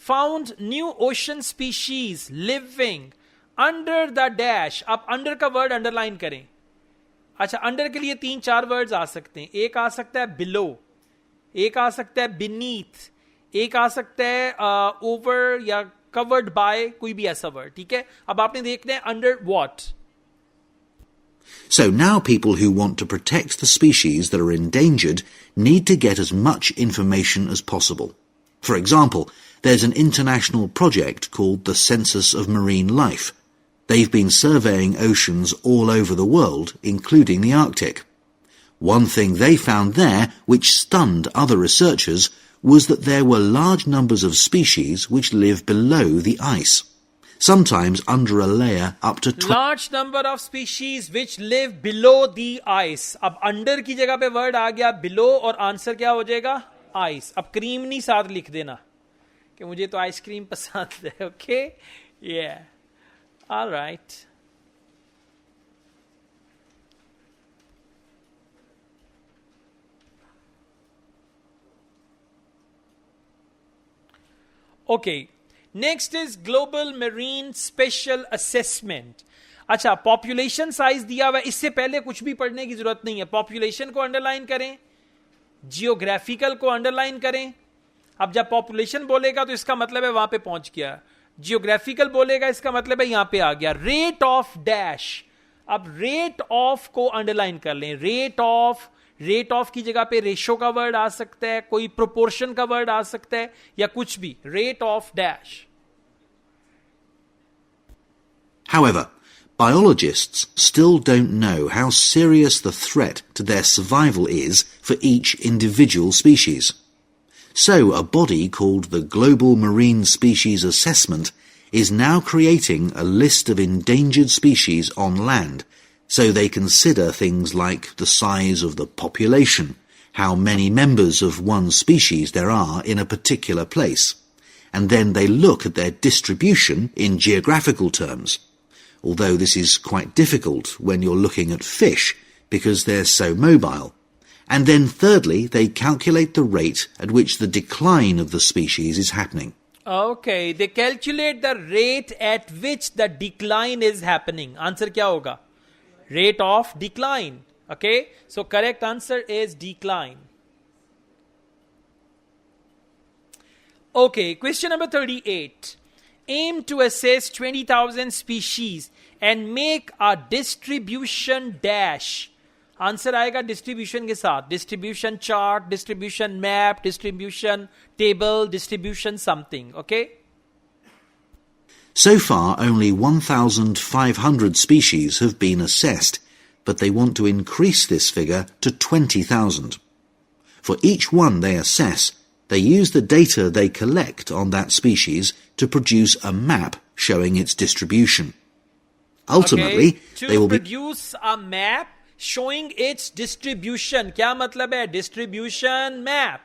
Speaker 1: found new ocean species living under the dash. आप अंडर का वर्ड अंडरलाइन करें. अच्छा, अंडर के लिए 3-4 वर्ड्स आ सकते हैं. एक आ सकता है बिलो, एक आ सकता है बीनीथ, एक आ सकता है ओवर या कवर्ड बाय, कोई भी ऐसा वर्ड. ठीक है. अब आपने देखना है under what.
Speaker 5: So now people who want to protect the species that are endangered need to get as much information as possible. For example, there's an international project called the Census of Marine Life. They've been surveying oceans all over the world, including the Arctic. One thing they found there, which stunned other researchers, was that there were large numbers of species which live below the ice, sometimes under a layer up to 20.
Speaker 1: Large number of species which live below the ice. अब under की जगह पे word आ गया below और answer क्या हो जाएगा? ice. अब क्रीम नहीं साथ लिख देना कि मुझे तो आइसक्रीम पसंद है. Okay. Yeah. All right. Okay. Next is Global Marine Special Assessment. अच्छा, पॉपुलेशन साइज दिया हुआ है, इससे पहले कुछ भी पढ़ने की जरूरत नहीं है. पॉपुलेशन को अंडरलाइन करें, जियोग्राफिकल को अंडरलाइन करें. अब जब पॉपुलेशन बोलेगा तो इसका मतलब है वहां पे पहुंच गया. जियोग्राफिकल बोलेगा इसका मतलब है यहां पे आ गया. Rate of dash. अब रेट ऑफ को अंडरलाइन कर लें. रेट ऑफ की जगह पे रेशो का वर्ड आ सकता है, कोई प्रोपोर्शन का वर्ड आ सकता है, या कुछ भी. Rate of dash.
Speaker 5: However, biologists still don't know how serious the threat to their survival is for each individual species. So a body called the Global Marine Species Assessment is now creating a list of endangered species on land, so they consider things like the size of the population, how many members of one species there are in a particular place, and then they look at their distribution in geographical terms. Although this is quite difficult when you're looking at fish because they're so mobile. And then thirdly, they calculate the rate at which the decline of the species is happening.
Speaker 1: Okay, they calculate the rate at which the decline is happening. Answer क्या होगा? Rate of decline. Okay, so correct answer is decline. Okay, question number 38. Aim to assess 20,000 species and make a distribution dash. Answer आएगा distribution के साथ. Distribution chart, distribution map, distribution table, distribution something. Okay.
Speaker 5: So far, only 1,500 species have been assessed, but they want to increase this figure to 20,000. For each one they assess, they use the data they collect on that species to produce a map showing its distribution. Ultimately,
Speaker 1: okay.
Speaker 5: they will
Speaker 1: produce a map showing its distribution. क्या मतलब है? Distribution map.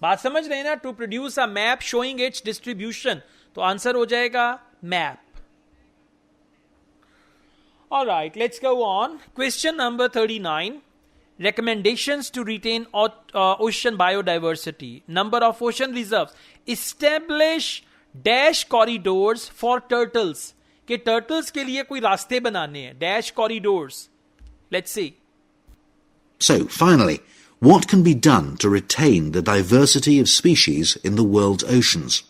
Speaker 1: बात समझ रहे हैं ना? To produce a map showing its distribution. तो answer हो जाएगा map. All right, let's go on. Question number 39. Recommendations to retain ocean biodiversity. Number of ocean reserves. Establish dash corridors for turtles. कि turtles के लिए कोई रास्ते बनाने हैं. Dash corridors. Let's see.
Speaker 5: So, finally, what can be done to retain the diversity of species in the world's oceans?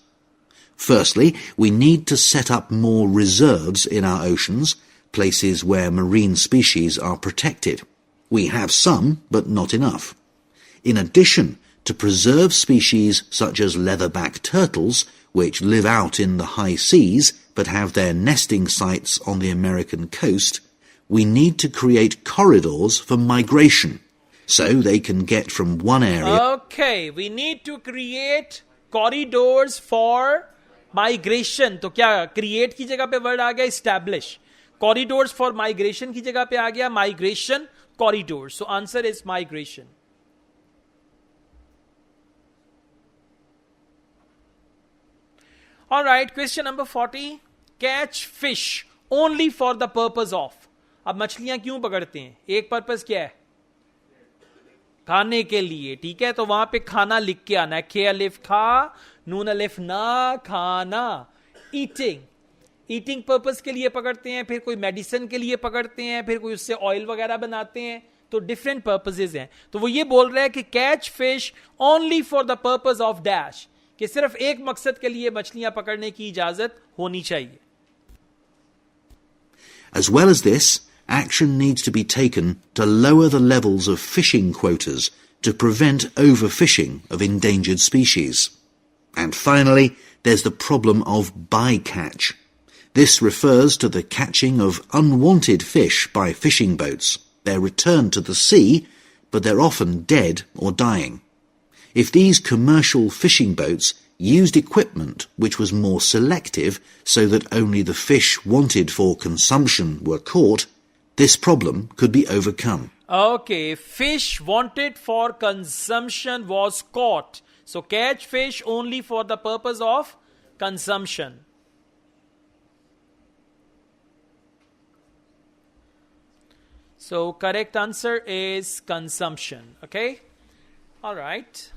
Speaker 5: Firstly, we need to set up more reserves in our oceans, places where marine species are protected. We have some, but not enough. In addition, to preserve species such as leatherback turtles, which live out in the high seas but have their nesting sites on the American coast, we need to create corridors for migration, so they can get from one area...
Speaker 1: Okay, we need to create corridors for migration. तो क्या create की जगह पे word आ गया establish. Corridors for migration की जगह पे आ गया migration corridors. So answer is migration. All right, question number 40. Catch fish only for the purpose of. अब मछलियां क्यों पकड़ते हैं? एक पर्पस क्या है? खाने के लिए. ठीक है, तो वहां पे खाना लिख के आना है. खे अलिफ खा, नून अलिफ ना, खाना. ईटिंग पर्पस के लिए पकड़ते हैं, फिर कोई मेडिसिन के लिए पकड़ते हैं, फिर कोई उससे ऑयल वगैरह बनाते हैं. तो डिफरेंट पर्पसेस हैं. तो वो ये बोल रहा है कि catch fish only for the purpose of dash, कि सिर्फ एक मकसद के लिए मछलियां पकड़ने की इजाजत होनी चाहिए.
Speaker 5: As well as this, action needs to be taken to lower the levels of fishing quotas to prevent overfishing of endangered species. And finally, there's the problem of bycatch. This refers to the catching of unwanted fish by fishing boats. They're returned to the sea, but they're often dead or dying. If these commercial fishing boats used equipment which was more selective so that only the fish wanted for consumption were caught, this problem could be overcome.
Speaker 1: Okay, fish wanted for consumption was caught. So catch fish only for the purpose of consumption. So correct answer is consumption. Okay. All right.